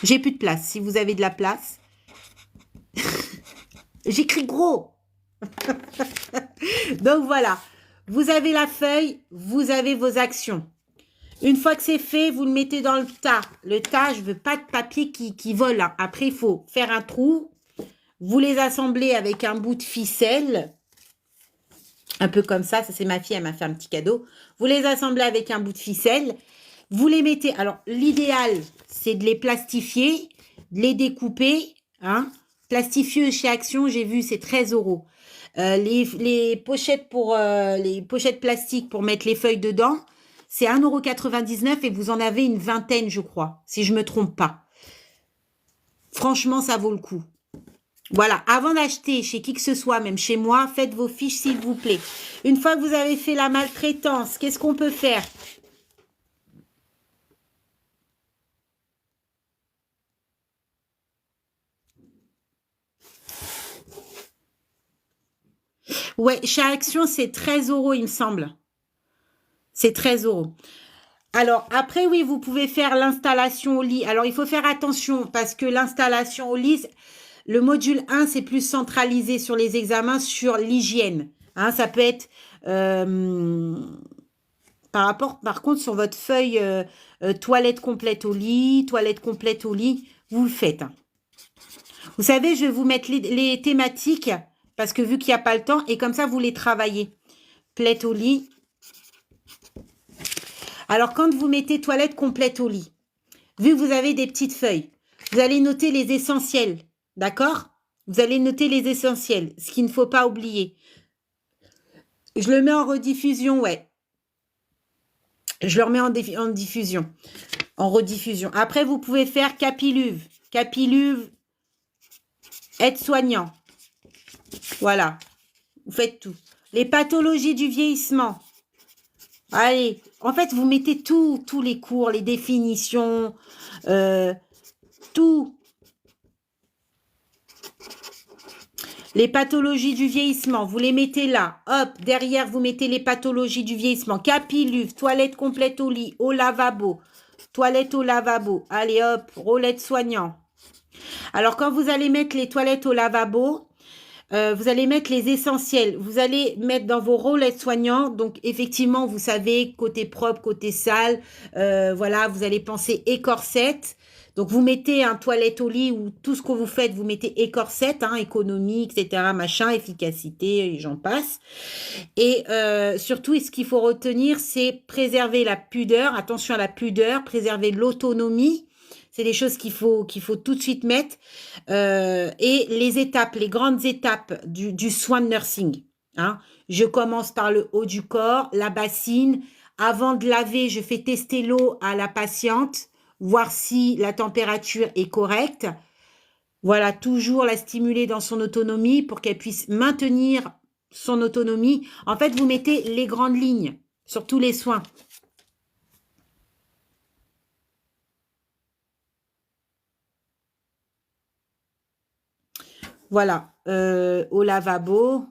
J'ai plus de place. Si vous avez de la place. J'écris gros. Donc voilà. Vous avez la feuille, vous avez vos actions. Une fois que c'est fait, vous le mettez dans le tas. Le tas, je veux pas de papier qui vole. Hein. Après, il faut faire un trou. Vous les assemblez avec un bout de ficelle. Un peu comme ça. Ça, c'est ma fille, elle m'a fait un petit cadeau. Vous les assemblez avec un bout de ficelle. Vous les mettez... Alors, l'idéal, c'est de les plastifier, de les découper. Hein. Plastifieux chez Action, j'ai vu, c'est 13 €. Les pochettes les pochettes plastiques pour mettre les feuilles dedans, c'est 1,99 € et vous en avez une vingtaine, je crois, si je me trompe pas. Franchement, ça vaut le coup. Voilà, avant d'acheter chez qui que ce soit, même chez moi, faites vos fiches s'il vous plaît. Une fois que vous avez fait la maltraitance, qu'est-ce qu'on peut faire ? Ouais, chez Action, c'est 13 €, il me semble. C'est 13 euros. Alors, après, oui, vous pouvez faire l'installation au lit. Alors, il faut faire attention parce que l'installation au lit, le module 1, c'est plus centralisé sur les examens, sur l'hygiène. Hein, ça peut être par contre, sur votre feuille toilette complète au lit, vous le faites. Hein. Vous savez, je vais vous mettre les thématiques parce que vu qu'il n'y a pas le temps, et comme ça, vous les travaillez. Complète au lit. Alors, quand vous mettez toilette complète au lit, vu que vous avez des petites feuilles, vous allez noter les essentiels. D'accord? Vous allez noter les essentiels, ce qu'il ne faut pas oublier. Je le mets en rediffusion, ouais. Je le remets en diffusion. En rediffusion. Après, vous pouvez faire Capiluve. Capiluve, aide-soignant. Voilà. Vous faites tout. Les pathologies du vieillissement. Allez. En fait, vous mettez tous les cours, les définitions, tout. Les pathologies du vieillissement, vous les mettez là. Hop, derrière, vous mettez les pathologies du vieillissement. Capiluve, toilette complète au lit, au lavabo. Toilette au lavabo. Allez, hop, roulette soignant. Alors, quand vous allez mettre les toilettes au lavabo, vous allez mettre les essentiels. Vous allez mettre dans vos roulettes soignants. Donc, effectivement, vous savez, côté propre, côté sale. Voilà, vous allez penser écorsette. Donc, vous mettez un toilette au lit ou tout ce que vous faites, vous mettez écorsette, hein, économie, etc., machin, efficacité, et j'en passe. Et surtout, ce qu'il faut retenir, c'est préserver la pudeur. Attention à la pudeur, préserver l'autonomie. C'est des choses qu'il faut tout de suite mettre. Et les étapes, les grandes étapes du soin de nursing. Hein. Je commence par le haut du corps, la bassine. Avant de laver, je fais tester l'eau à la patiente, voir si la température est correcte. Voilà, toujours la stimuler dans son autonomie pour qu'elle puisse maintenir son autonomie. En fait, vous mettez les grandes lignes sur tous les soins. Voilà, au lavabo.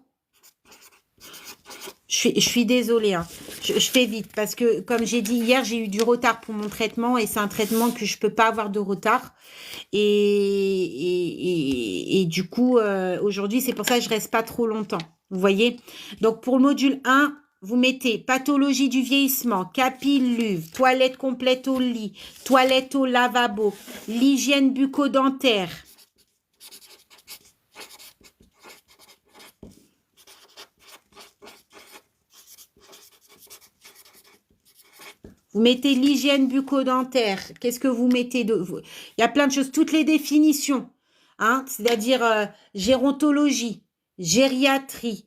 Je suis désolée, hein. Je fais vite parce que, comme j'ai dit hier, j'ai eu du retard pour mon traitement et c'est un traitement que je peux pas avoir de retard. Et du coup, aujourd'hui, c'est pour ça que je reste pas trop longtemps. Vous voyez? Donc, pour le module 1, vous mettez pathologie du vieillissement, capiluve, toilette complète au lit, toilette au lavabo, l'hygiène bucco-dentaire. Vous mettez l'hygiène bucco-dentaire. Qu'est-ce que vous mettez de... Il y a plein de choses. Toutes les définitions. Hein, c'est-à-dire gérontologie, gériatrie,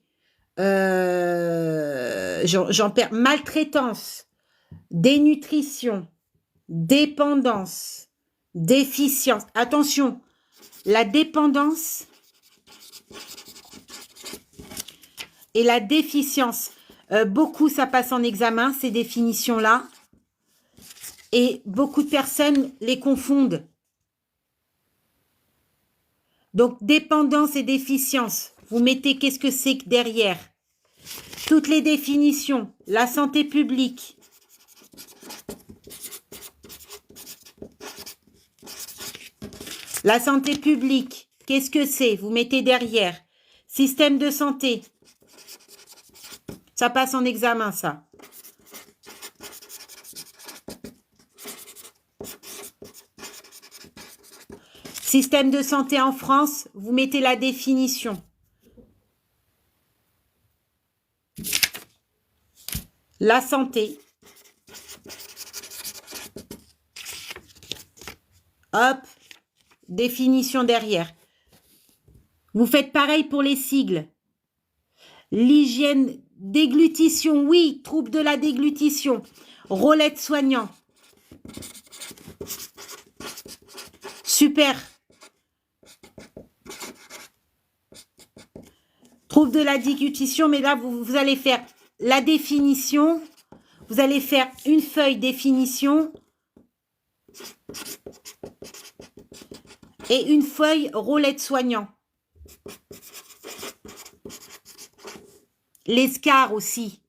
j'en perds, maltraitance, dénutrition, dépendance, déficience. Attention, la dépendance et la déficience. Beaucoup, ça passe en examen, ces définitions-là. Et beaucoup de personnes les confondent. Donc, dépendance et déficience. Vous mettez qu'est-ce que c'est que derrière. Toutes les définitions. La santé publique. La santé publique. Qu'est-ce que c'est? Vous mettez derrière. Système de santé. Ça passe en examen, ça. Système de santé en France, vous mettez la définition. La santé. Hop, définition derrière. Vous faites pareil pour les sigles. L'hygiène, déglutition, oui, trouble de la déglutition. Roulette soignant. Super. Trouble de la déglutition, mais là, vous allez faire la définition. Vous allez faire une feuille définition. Et une feuille roulette soignant. L'escar aussi.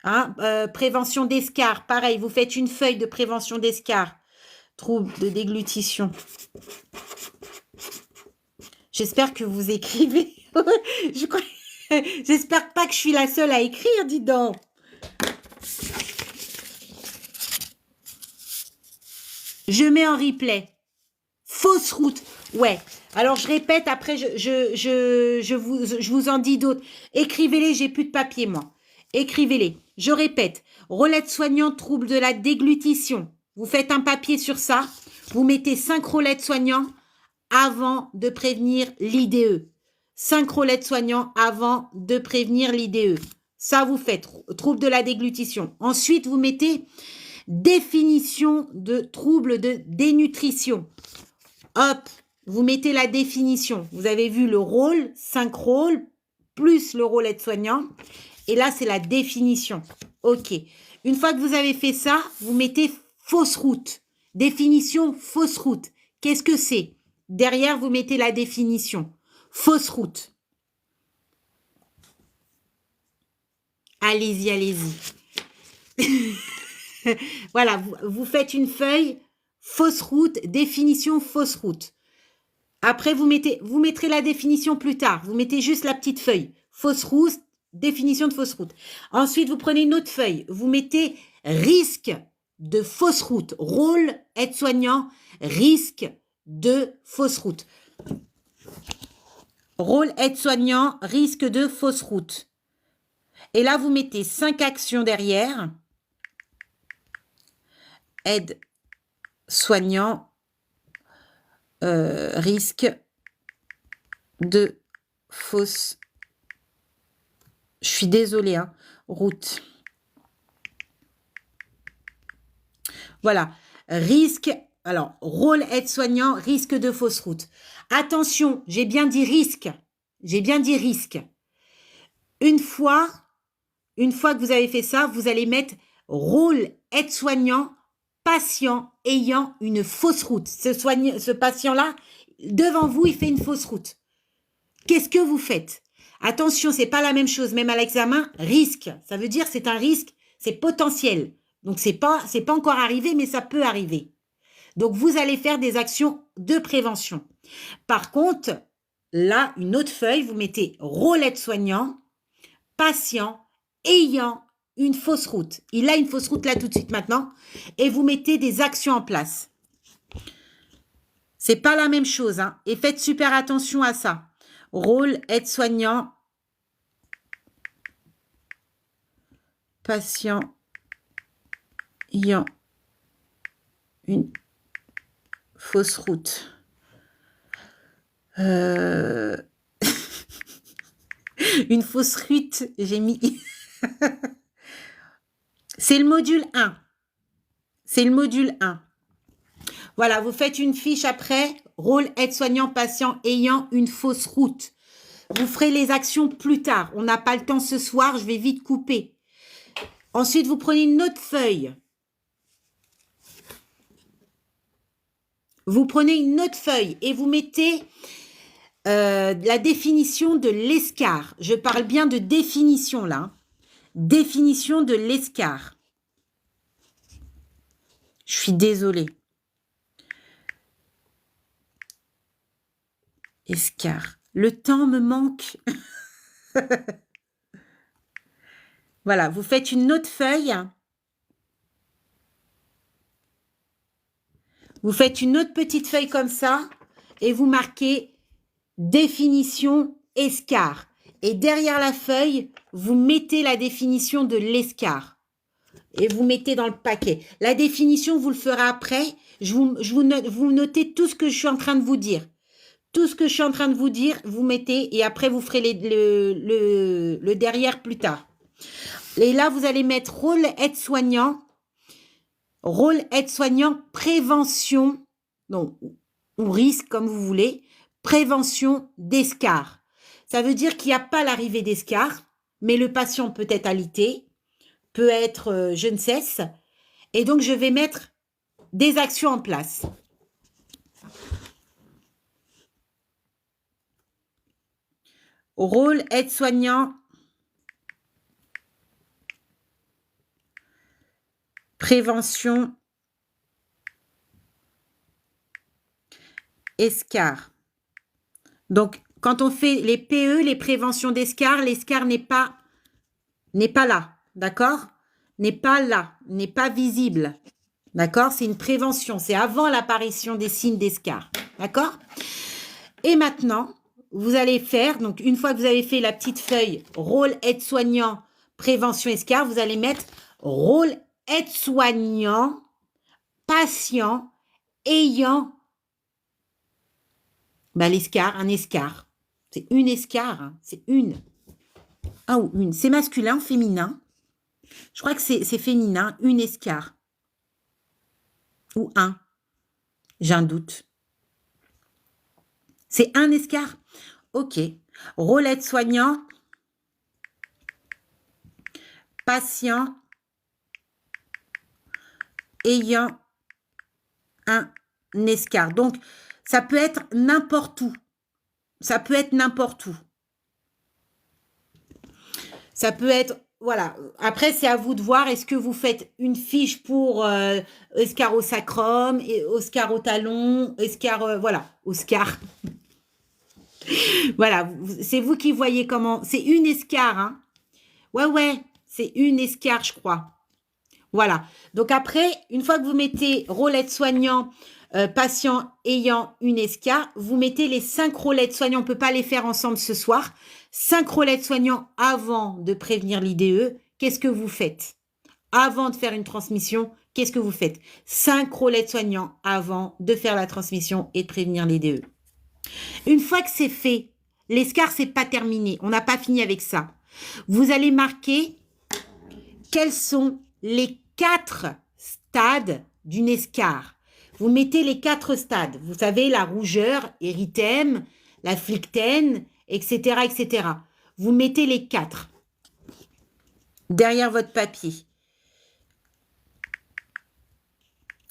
Hein, prévention d'escarres, pareil, vous faites une feuille de prévention d'escarres. Trouble de déglutition. J'espère que vous écrivez. Je crois... J'espère pas que je suis la seule à écrire, dis donc. Je mets en replay. Fausse route. Ouais. Alors, je répète, après, je vous en dis d'autres. Écrivez-les, j'ai plus de papier, moi. Écrivez-les. Je répète. Roulette soignante, trouble de la déglutition. Vous faites un papier sur ça. Vous mettez 5 roulettes soignants avant de prévenir l'IDE. 5 roulettes soignants avant de prévenir l'IDE. Ça, vous faites. Trouble de la déglutition. Ensuite, vous mettez définition de trouble de dénutrition. Hop, vous mettez la définition. Vous avez vu le rôle, 5 rôles, plus le rôle aide-soignant. Et là, c'est la définition. OK. Une fois que vous avez fait ça, vous mettez fausse route. Définition, fausse route. Qu'est-ce que c'est? Derrière, vous mettez la définition. Fausse route. Allez-y, allez-y. Voilà, vous faites une feuille, fausse route, définition, fausse route. Après, vous mettrez la définition plus tard. Vous mettez juste la petite feuille. Fausse route, définition de fausse route. Ensuite, vous prenez une autre feuille. Vous mettez risque de fausse route. Rôle aide-soignant, risque de fausse route. Rôle aide-soignant, risque de fausse route. Et là, vous mettez 5 actions derrière. Aide-soignant, risque de fausse. Je suis désolée, hein, route. Voilà, risque. Alors, rôle aide-soignant, risque de fausse route. Attention, j'ai bien dit risque. J'ai bien dit risque. Une fois que vous avez fait ça, vous allez mettre rôle aide-soignant, patient ayant une fausse route. Ce patient-là, devant vous, il fait une fausse route. Qu'est-ce que vous faites? Attention, c'est pas la même chose. Même à l'examen, risque. Ça veut dire c'est un risque, c'est potentiel. Donc, c'est pas encore arrivé, mais ça peut arriver. Donc, vous allez faire des actions de prévention. Par contre, là, une autre feuille, vous mettez rôle aide-soignant, patient ayant une fausse route. Il a une fausse route là tout de suite maintenant. Et vous mettez des actions en place. C'est pas la même chose, hein. Et faites super attention à ça. Rôle aide-soignant, patient ayant une fausse route. Une fausse route, j'ai mis. C'est le module 1. C'est le module 1. Voilà, vous faites une fiche après. Rôle aide-soignant patient ayant une fausse route. Vous ferez les actions plus tard. On n'a pas le temps ce soir, je vais vite couper. Ensuite, vous prenez une autre feuille. Vous prenez une autre feuille et vous mettez la définition de l'escar. Je parle bien de définition là. Définition de l'escar. Je suis désolée. Escar. Le temps me manque. Voilà, vous faites une autre feuille. Vous faites une autre petite feuille comme ça et vous marquez définition escar. Et derrière la feuille, vous mettez la définition de l'escar. Et vous mettez dans le paquet. La définition, vous le ferez après. Vous notez tout ce que je suis en train de vous dire. Tout ce que je suis en train de vous dire, vous mettez et après, vous ferez le derrière plus tard. Et là, vous allez mettre rôle aide-soignant. Rôle aide-soignant, prévention, non, ou risque, comme vous voulez, prévention d'escar. Ça veut dire qu'il n'y a pas l'arrivée d'escar, mais le patient peut être alité, peut être je ne cesse, et donc je vais mettre des actions en place. Rôle aide-soignant, prévention escar. Donc, quand on fait les PE, les préventions d'escar, l'escar n'est pas là, d'accord? N'est pas là, n'est pas visible, d'accord? C'est une prévention, c'est avant l'apparition des signes d'escar, d'accord? Et maintenant, vous allez faire, donc une fois que vous avez fait la petite feuille rôle aide-soignant, prévention escar, vous allez mettre rôle aide-soignant, patient ayant l'escar, un escar. C'est une escar, hein, c'est une. Un ou une. C'est masculin, féminin. Je crois que c'est féminin, une escar. Ou un. J'ai un doute. C'est un escar. Ok. Rôle aide-soignant, patient ayant un escar. Donc, ça peut être n'importe où. Ça peut être n'importe où. Ça peut être, voilà. Après, c'est à vous de voir. Est-ce que vous faites une fiche pour escar au sacrum, escar au talon, escar, voilà, Oscar. Voilà, c'est vous qui voyez comment. C'est une escar, hein. Ouais, c'est une escar, je crois. Voilà. Donc après, une fois que vous mettez rôle aide-soignant, patient ayant une escar, vous mettez les 5 rôles aide-soignants. On ne peut pas les faire ensemble ce soir. 5 rôles aide-soignants avant de prévenir l'IDE. Qu'est-ce que vous faites? Avant de faire une transmission, qu'est-ce que vous faites? 5 rôles aide-soignants avant de faire la transmission et de prévenir l'IDE. Une fois que c'est fait, l'escar, c'est pas terminé. On n'a pas fini avec ça. Vous allez marquer quels sont les 4 stades d'une escar. Vous mettez les 4 stades. Vous savez, la rougeur, érythème, la phlyctène, etc., etc. Vous mettez les 4 derrière votre papier.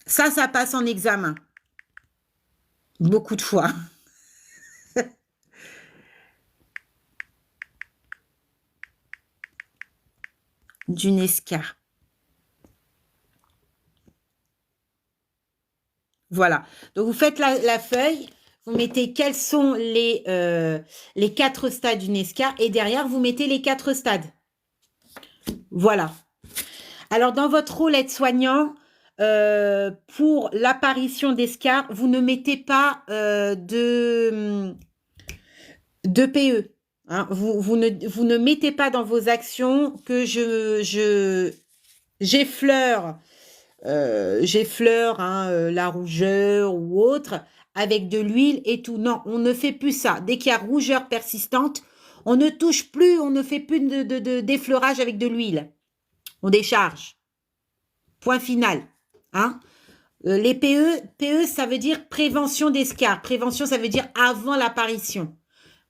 Ça passe en examen. Beaucoup de fois. D'une escar. Voilà. Donc, vous faites la feuille, vous mettez quels sont les 4 stades d'une escar et derrière, vous mettez les 4 stades. Voilà. Alors, dans votre rôle aide-soignant, pour l'apparition d'escar, vous ne mettez pas de PE. Hein. Vous ne mettez pas dans vos actions que j'effleure la rougeur ou autre avec de l'huile et tout. Non, on ne fait plus ça. Dès qu'il y a rougeur persistante, on ne touche plus, on ne fait plus d'effleurage avec de l'huile. On décharge. Point final. Hein? Les PE, ça veut dire prévention d'escar. Prévention, ça veut dire avant l'apparition.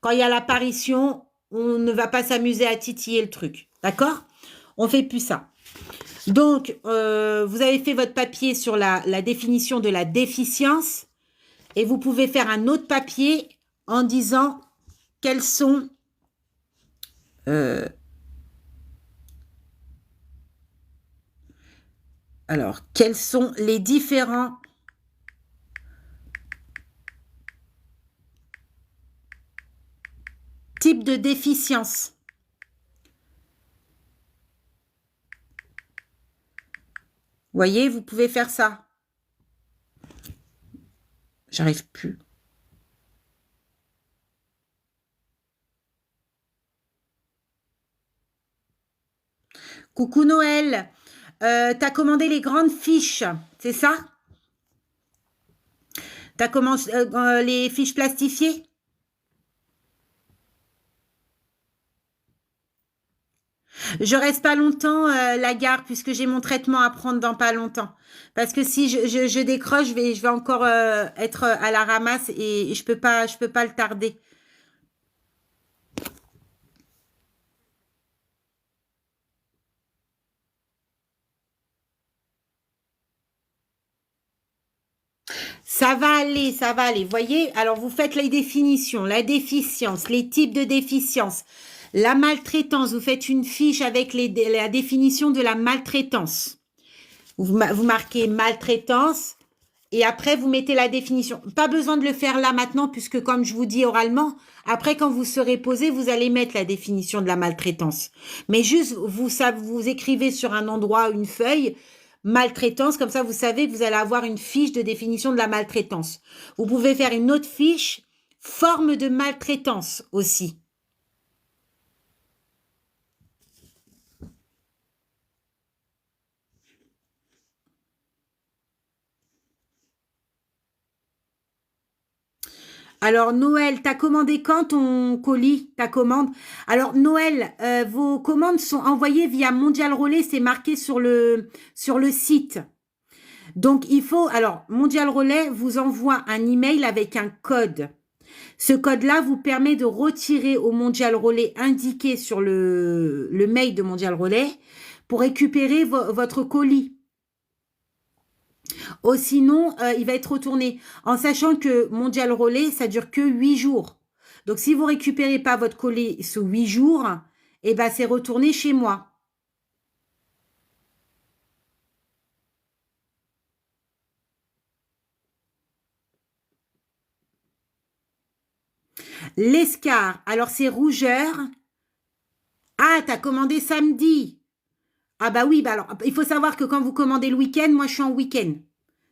Quand il y a l'apparition, on ne va pas s'amuser à titiller le truc. D'accord? On fait plus ça. Donc, vous avez fait votre papier sur la définition de la déficience et vous pouvez faire un autre papier en disant quels sont quels sont les différents types de déficience. Vous voyez, vous pouvez faire ça. J'arrive plus. Coucou Noël. T'as commandé les grandes fiches, c'est ça? T'as commandé les fiches plastifiées? Je reste pas longtemps, la gare, puisque j'ai mon traitement à prendre dans pas longtemps. Parce que si je décroche, je vais encore être à la ramasse et je peux pas le tarder. Ça va aller, ça va aller. Voyez, alors vous faites les définitions, la déficience, les types de déficience, la maltraitance. Vous faites une fiche avec la définition de la maltraitance. Vous marquez maltraitance et après vous mettez la définition. Pas besoin de le faire là maintenant puisque comme je vous dis oralement, après quand vous serez posé, vous allez mettre la définition de la maltraitance. Mais juste vous écrivez sur un endroit une feuille maltraitance, comme ça vous savez que vous allez avoir une fiche de définition de la maltraitance. Vous pouvez faire une autre fiche forme de maltraitance aussi. Alors Noël, t'as commandé quand ton colis, ta commande? Alors Noël, vos commandes sont envoyées via Mondial Relais, c'est marqué sur le site. Donc il faut, alors Mondial Relais vous envoie un email avec un code. Ce code-là vous permet de retirer au Mondial Relais indiqué sur le mail de Mondial Relais pour récupérer votre colis. Oh, sinon, il va être retourné. En sachant que Mondial Relais, ça dure que 8 jours. Donc, si vous récupérez pas votre colis sous 8 jours, eh ben, c'est retourné chez moi. L'escar, alors c'est rougeur. Ah, t'as commandé samedi. Ah bah oui, bah alors, il faut savoir que quand vous commandez le week-end, moi je suis en week-end.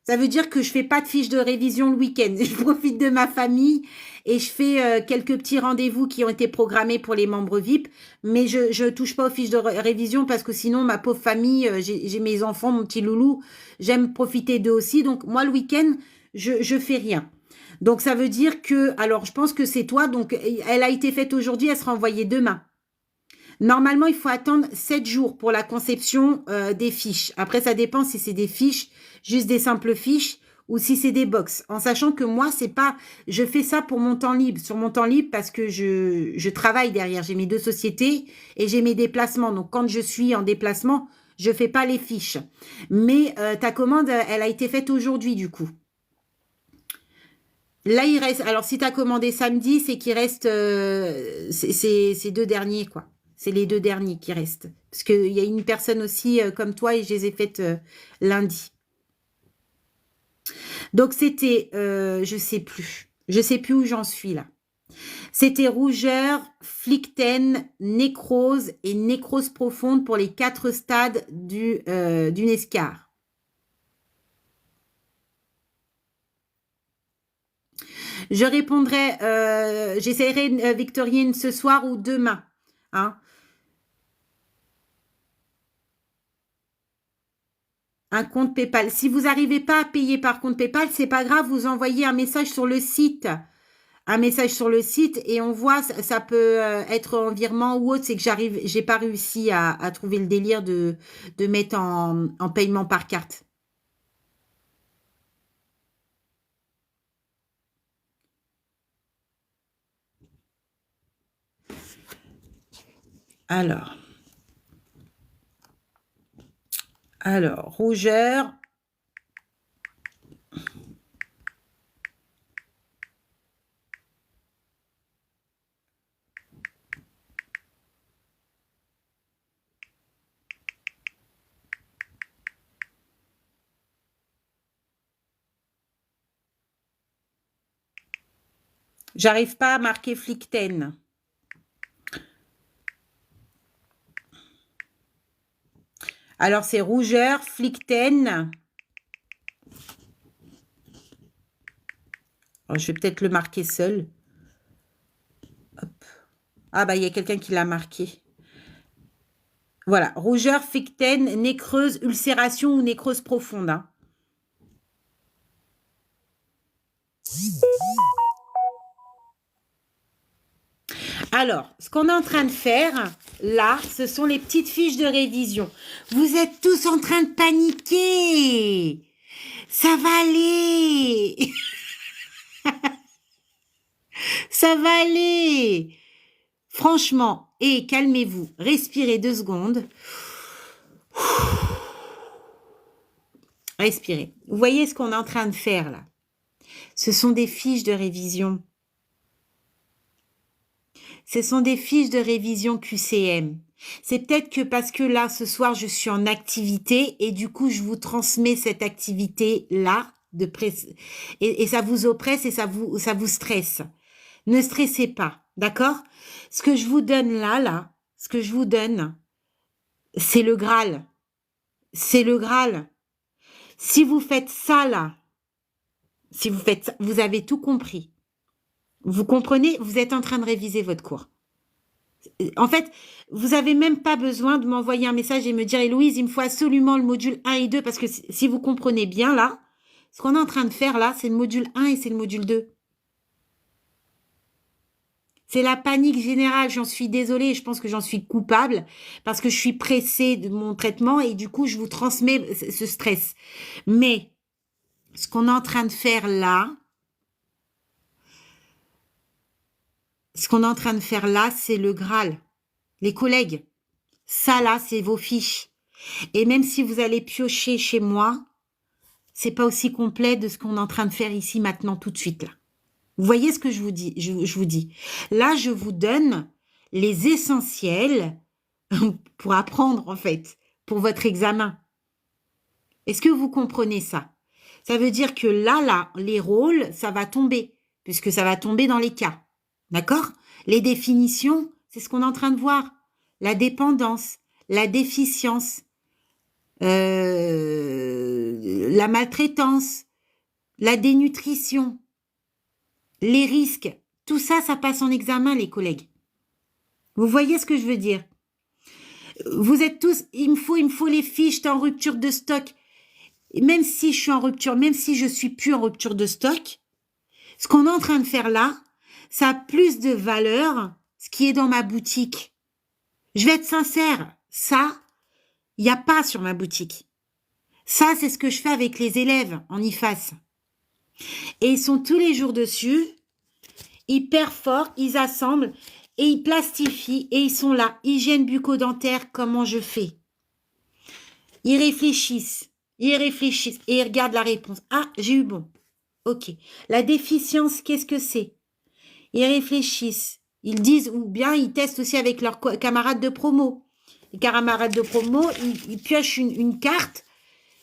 Ça veut dire que je fais pas de fiche de révision le week-end. Je profite de ma famille et je fais quelques petits rendez-vous qui ont été programmés pour les membres VIP. Mais je touche pas aux fiches de révision parce que sinon, ma pauvre famille, j'ai mes enfants, mon petit loulou, j'aime profiter d'eux aussi. Donc moi, le week-end, je fais rien. Donc ça veut dire que, alors je pense que c'est toi. Donc elle a été faite aujourd'hui, elle sera envoyée demain. Normalement, il faut attendre 7 jours pour la conception des fiches. Après, ça dépend si c'est des fiches, juste des simples fiches, ou si c'est des box. En sachant que moi, c'est pas, je fais ça pour mon temps libre, sur mon temps libre parce que je travaille derrière. J'ai mes 2 sociétés et j'ai mes déplacements. Donc, quand je suis en déplacement, je fais pas les fiches. Mais ta commande, elle a été faite aujourd'hui, du coup. Là, il reste. Alors, si tu as commandé samedi, c'est qu'il reste. C'est 2 derniers, quoi. C'est les 2 derniers qui restent. Parce qu'il y a une personne aussi comme toi et je les ai faites lundi. Donc, c'était. Je sais plus. Je sais plus où j'en suis là. C'était rougeur, flicten, nécrose et nécrose profonde pour les 4 stades d'une escar. Je répondrai, j'essaierai Victorine ce soir ou demain. Hein. Un compte PayPal. Si vous n'arrivez pas à payer par compte PayPal, c'est pas grave, vous envoyez un message sur le site. Un message sur le site et on voit, ça peut être en virement ou autre, c'est que j'ai pas réussi à trouver le délire de mettre en paiement par carte. Alors, rougeur. J'arrive pas à marquer flicten. Alors, c'est rougeur, flicten. Alors, je vais peut-être le marquer seul. Hop. Ah, bah, il y a quelqu'un qui l'a marqué. Voilà, rougeur, flicten, nécreuse, ulcération ou nécrose profonde. Hein. Alors, ce qu'on est en train de faire, là, ce sont les petites fiches de révision. Vous êtes tous en train de paniquer. Ça va aller. Ça va aller. Franchement, et calmez-vous. Respirez 2 secondes. Respirez. Vous voyez ce qu'on est en train de faire, là? Ce sont des fiches de révision. Ce sont des fiches de révision QCM. C'est peut-être que parce que là, ce soir, je suis en activité et du coup, je vous transmets cette activité-là et ça vous oppresse et ça vous stresse. Ne stressez pas, d'accord? Ce que je vous donne là, ce que je vous donne, c'est le Graal. C'est le Graal. Si vous faites ça là, si vous faites ça, vous avez tout compris. Vous comprenez? Vous êtes en train de réviser votre cours. En fait, vous n'avez même pas besoin de m'envoyer un message et me dire, Héloïse, il me faut absolument le module 1 et 2, parce que si vous comprenez bien là, ce qu'on est en train de faire là, c'est le module 1 et c'est le module 2. C'est la panique générale, j'en suis désolée, je pense que j'en suis coupable, parce que je suis pressée de mon traitement et du coup, je vous transmets ce stress. Mais, ce qu'on est en train de faire là, c'est le Graal. Les collègues, ça là, c'est vos fiches. Et même si vous allez piocher chez moi, c'est pas aussi complet de ce qu'on est en train de faire ici maintenant tout de suite là. Vous voyez ce que je vous dis, je vous dis. Là, je vous donne les essentiels pour apprendre en fait, pour votre examen. Est-ce que vous comprenez ça? Ça veut dire que là, les rôles, ça va tomber, puisque ça va tomber dans les cas. D'accord? Les définitions, c'est ce qu'on est en train de voir. La dépendance, la déficience, la maltraitance, la dénutrition, les risques. Tout ça, ça passe en examen, les collègues. Vous voyez ce que je veux dire? Vous êtes tous, il me faut les fiches, t'es en rupture de stock. Même si je suis en rupture, même si je suis plus en rupture de stock, ce qu'on est en train de faire là, ça a plus de valeur, ce qui est dans ma boutique. Je vais être sincère, ça, il n'y a pas sur ma boutique. Ça, c'est ce que je fais avec les élèves en IFAS. Et ils sont tous les jours dessus, ils perforent, ils assemblent et ils plastifient et ils sont là. Hygiène bucco-dentaire, comment je fais? Ils réfléchissent et ils regardent la réponse. Ah, j'ai eu bon. Ok. La déficience, qu'est-ce que c'est? Ils réfléchissent. Ils disent, ou bien ils testent aussi avec leurs camarades de promo. Les camarades de promo, ils piochent une carte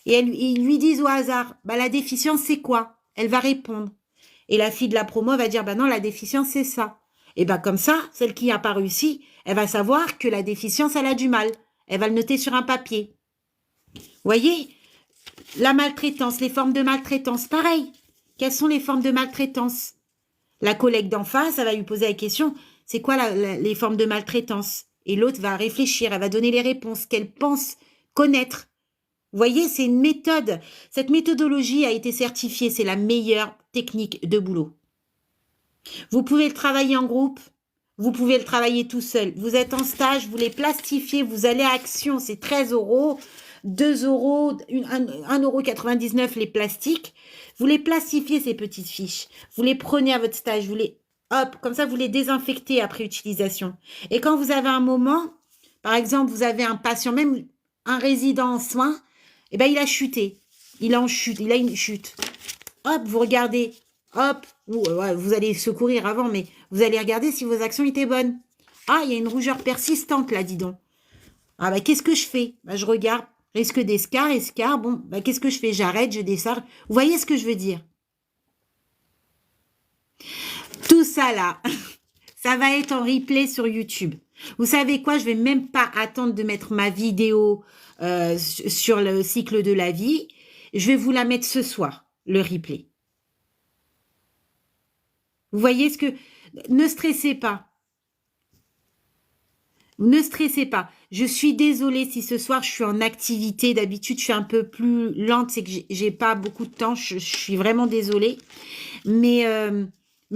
et ils lui disent au hasard, bah, la déficience, c'est quoi? Elle va répondre. Et la fille de la promo va dire, bah non, la déficience, c'est ça. Et bah comme ça, celle qui n'a pas réussi, elle va savoir que la déficience, elle a du mal. Elle va le noter sur un papier. Voyez, la maltraitance, les formes de maltraitance, pareil. Quelles sont les formes de maltraitance? La collègue d'en face, elle va lui poser la question, c'est quoi les formes de maltraitance? Et l'autre va réfléchir, elle va donner les réponses qu'elle pense connaître. Vous voyez, c'est une méthode. Cette méthodologie a été certifiée, c'est la meilleure technique de boulot. Vous pouvez le travailler en groupe, vous pouvez le travailler tout seul. Vous êtes en stage, vous les plastifiez, vous allez à Action, c'est 13 €, 2 €, 1,99 € les plastiques. Vous les plastifiez, ces petites fiches. Vous les prenez à votre stage, hop, comme ça, vous les désinfectez après utilisation. Et quand vous avez un moment, par exemple, vous avez un patient, même un résident en soins, eh ben, il a chuté. Il a une chute. Hop, vous regardez. Hop, vous allez secourir avant, mais vous allez regarder si vos actions étaient bonnes. Ah, il y a une rougeur persistante là, dis donc. Ah, bah, qu'est-ce que je fais? Bah, je regarde. Risque escar, bon, bah, qu'est-ce que je fais? J'arrête, je descends. Vous voyez ce que je veux dire? Tout ça là, ça va être en replay sur YouTube. Vous savez quoi? Je vais même pas attendre de mettre ma vidéo sur le cycle de la vie. Je vais vous la mettre ce soir, le replay. Vous voyez ce que... Ne stressez pas. Ne stressez pas. Je suis désolée si ce soir je suis en activité. D'habitude, je suis un peu plus lente. C'est que j'ai pas beaucoup de temps. Je suis vraiment désolée. Mais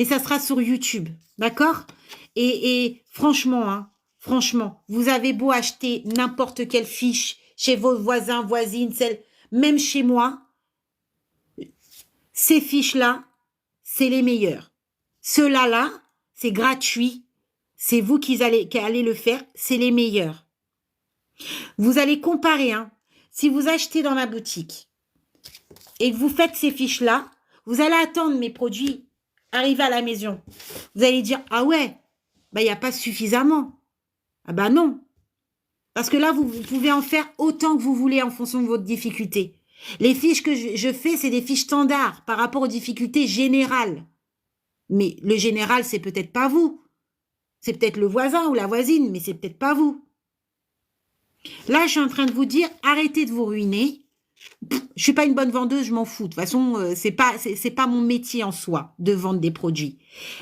ça sera sur YouTube. D'accord? Et franchement, hein, franchement, vous avez beau acheter n'importe quelle fiche chez vos voisins, voisines, même chez moi, ces fiches-là, c'est les meilleures. Ceux-là, c'est gratuit. C'est vous qui allez le faire. C'est les meilleurs. Vous allez comparer. Hein. Si vous achetez dans ma boutique et que vous faites ces fiches-là, vous allez attendre mes produits arriver à la maison. Vous allez dire, ah ouais, bah, il n'y a pas suffisamment. Ah bah non. Parce que là, vous pouvez en faire autant que vous voulez en fonction de votre difficulté. Les fiches que je fais, c'est des fiches standards par rapport aux difficultés générales. Mais le général, c'est peut-être pas vous. C'est peut-être le voisin ou la voisine, mais c'est peut-être pas vous. Là, je suis en train de vous dire, arrêtez de vous ruiner. Je suis pas une bonne vendeuse, je m'en fous. De toute façon, c'est pas mon métier en soi de vendre des produits.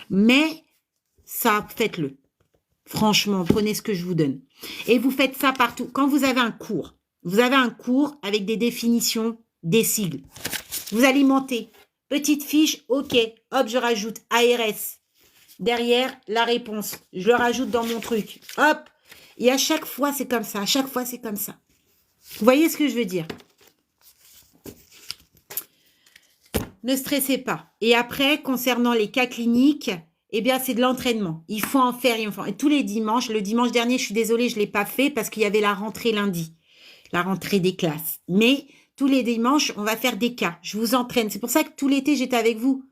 Mais ça, faites-le. Franchement, prenez ce que je vous donne. Et vous faites ça partout. Quand vous avez un cours avec des définitions, des sigles. Vous alimentez. Petite fiche, ok. Hop, je rajoute ARS. Derrière, la réponse. Je le rajoute dans mon truc. Hop. Et à chaque fois, c'est comme ça. À chaque fois, c'est comme ça. Vous voyez ce que je veux dire? Ne stressez pas. Et après, concernant les cas cliniques, eh bien, c'est de l'entraînement. Il faut en faire. Et tous les dimanches, le dimanche dernier, je suis désolée, je ne l'ai pas fait parce qu'il y avait la rentrée lundi. La rentrée des classes. Mais tous les dimanches, on va faire des cas. Je vous entraîne. C'est pour ça que tout l'été, j'étais avec vous.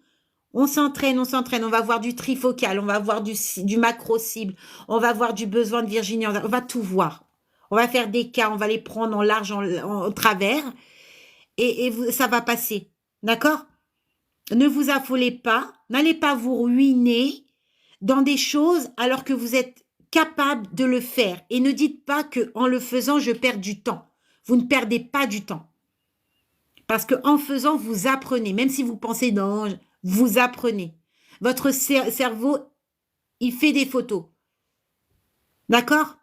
On s'entraîne, on s'entraîne. On va voir du trifocal, on va voir du macro-cible, on va voir du besoin de Virginie, on va tout voir. On va faire des cas, on va les prendre en large, en travers, et ça va passer. D'accord? Ne vous affolez pas, n'allez pas vous ruiner dans des choses alors que vous êtes capable de le faire. Et ne dites pas que en le faisant, je perds du temps. Vous ne perdez pas du temps. Parce qu'en faisant, vous apprenez. Même si vous pensez non, vous apprenez. Votre cerveau, il fait des photos. D'accord?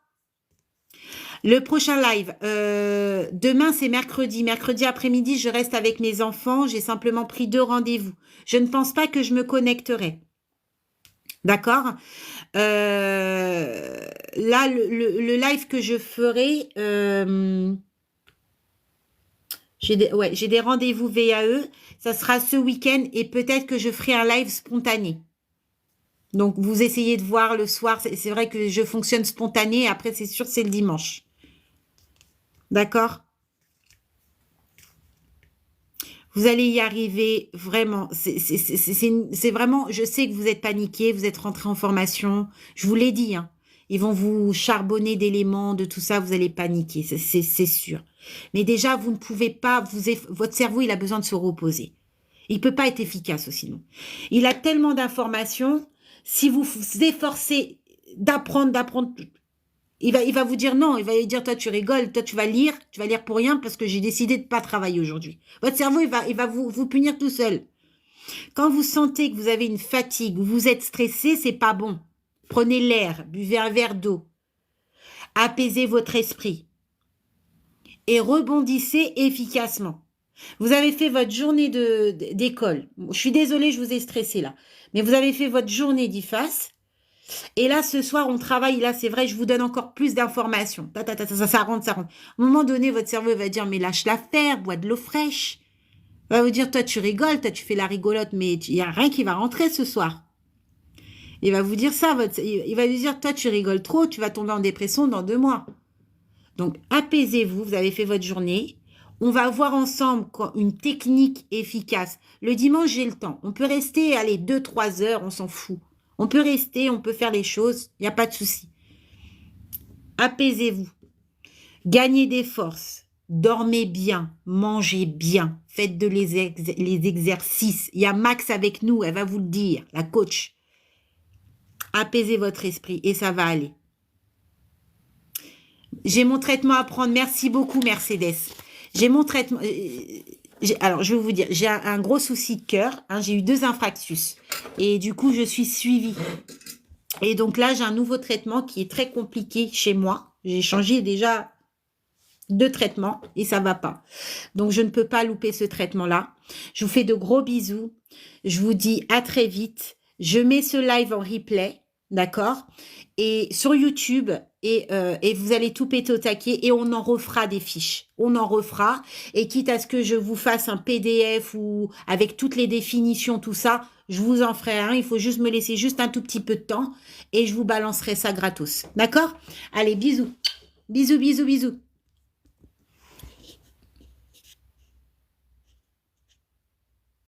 Le prochain live, demain c'est mercredi. Mercredi après-midi, je reste avec mes enfants. J'ai simplement pris 2 rendez-vous. Je ne pense pas que je me connecterai. D'accord? Là, le live que je ferai, j'ai des rendez-vous VAE. Ça sera ce week-end et peut-être que je ferai un live spontané. Donc, vous essayez de voir le soir. C'est vrai que je fonctionne spontané. Après, c'est sûr, c'est le dimanche. D'accord? Vous allez y arriver, vraiment. C'est vraiment, je sais que vous êtes paniqués, vous êtes rentrés en formation. Je vous l'ai dit, hein. Ils vont vous charbonner d'éléments, de tout ça, vous allez paniquer, c'est sûr. Mais déjà, vous ne pouvez pas, votre cerveau, il a besoin de se reposer. Il peut pas être efficace sinon. Il a tellement d'informations, si vous vous efforcez d'apprendre, il va vous dire non, il va dire toi tu rigoles, toi tu vas lire pour rien parce que j'ai décidé de pas travailler aujourd'hui. Votre cerveau il va vous punir tout seul. Quand vous sentez que vous avez une fatigue ou vous êtes stressé, c'est pas bon. Prenez l'air, buvez un verre d'eau, apaisez votre esprit et rebondissez efficacement. Vous avez fait votre journée d'école. Je suis désolée, je vous ai stressé là, mais vous avez fait votre journée d'IFAS. Et là, ce soir, on travaille. Là, c'est vrai, je vous donne encore plus d'informations. Ça rentre. À un moment donné, votre cerveau va dire, mais lâche l'affaire, bois de l'eau fraîche. Il va vous dire, toi, tu rigoles, toi, tu fais la rigolote, mais il n'y a rien qui va rentrer ce soir. Il va vous dire ça. Il va vous dire, toi, tu rigoles trop, tu vas tomber en dépression dans 2 mois. Donc, apaisez-vous. Vous avez fait votre journée. On va voir ensemble une technique efficace. Le dimanche, j'ai le temps. On peut rester, allez, 2-3 heures, on s'en fout. On peut rester, on peut faire les choses, il n'y a pas de souci. Apaisez-vous. Gagnez des forces. Dormez bien. Mangez bien. Faites les exercices. Il y a Max avec nous, elle va vous le dire, la coach. Apaisez votre esprit et ça va aller. J'ai mon traitement à prendre. Merci beaucoup, Mercedes. J'ai mon traitement... Alors, je vais vous dire, j'ai un gros souci de cœur. Hein, j'ai eu 2 infarctus. Et du coup, je suis suivie. Et donc là, j'ai un nouveau traitement qui est très compliqué chez moi. J'ai changé déjà 2 traitements et ça va pas. Donc, je ne peux pas louper ce traitement-là. Je vous fais de gros bisous. Je vous dis à très vite. Je mets ce live en replay. D'accord? Et sur YouTube, et vous allez tout péter au taquet et on en refera des fiches. On en refera. Et quitte à ce que je vous fasse un PDF ou avec toutes les définitions, tout ça, je vous en ferai un. Il faut juste me laisser juste un tout petit peu de temps et je vous balancerai ça gratos. D'accord? Allez, bisous. Bisous, bisous, bisous.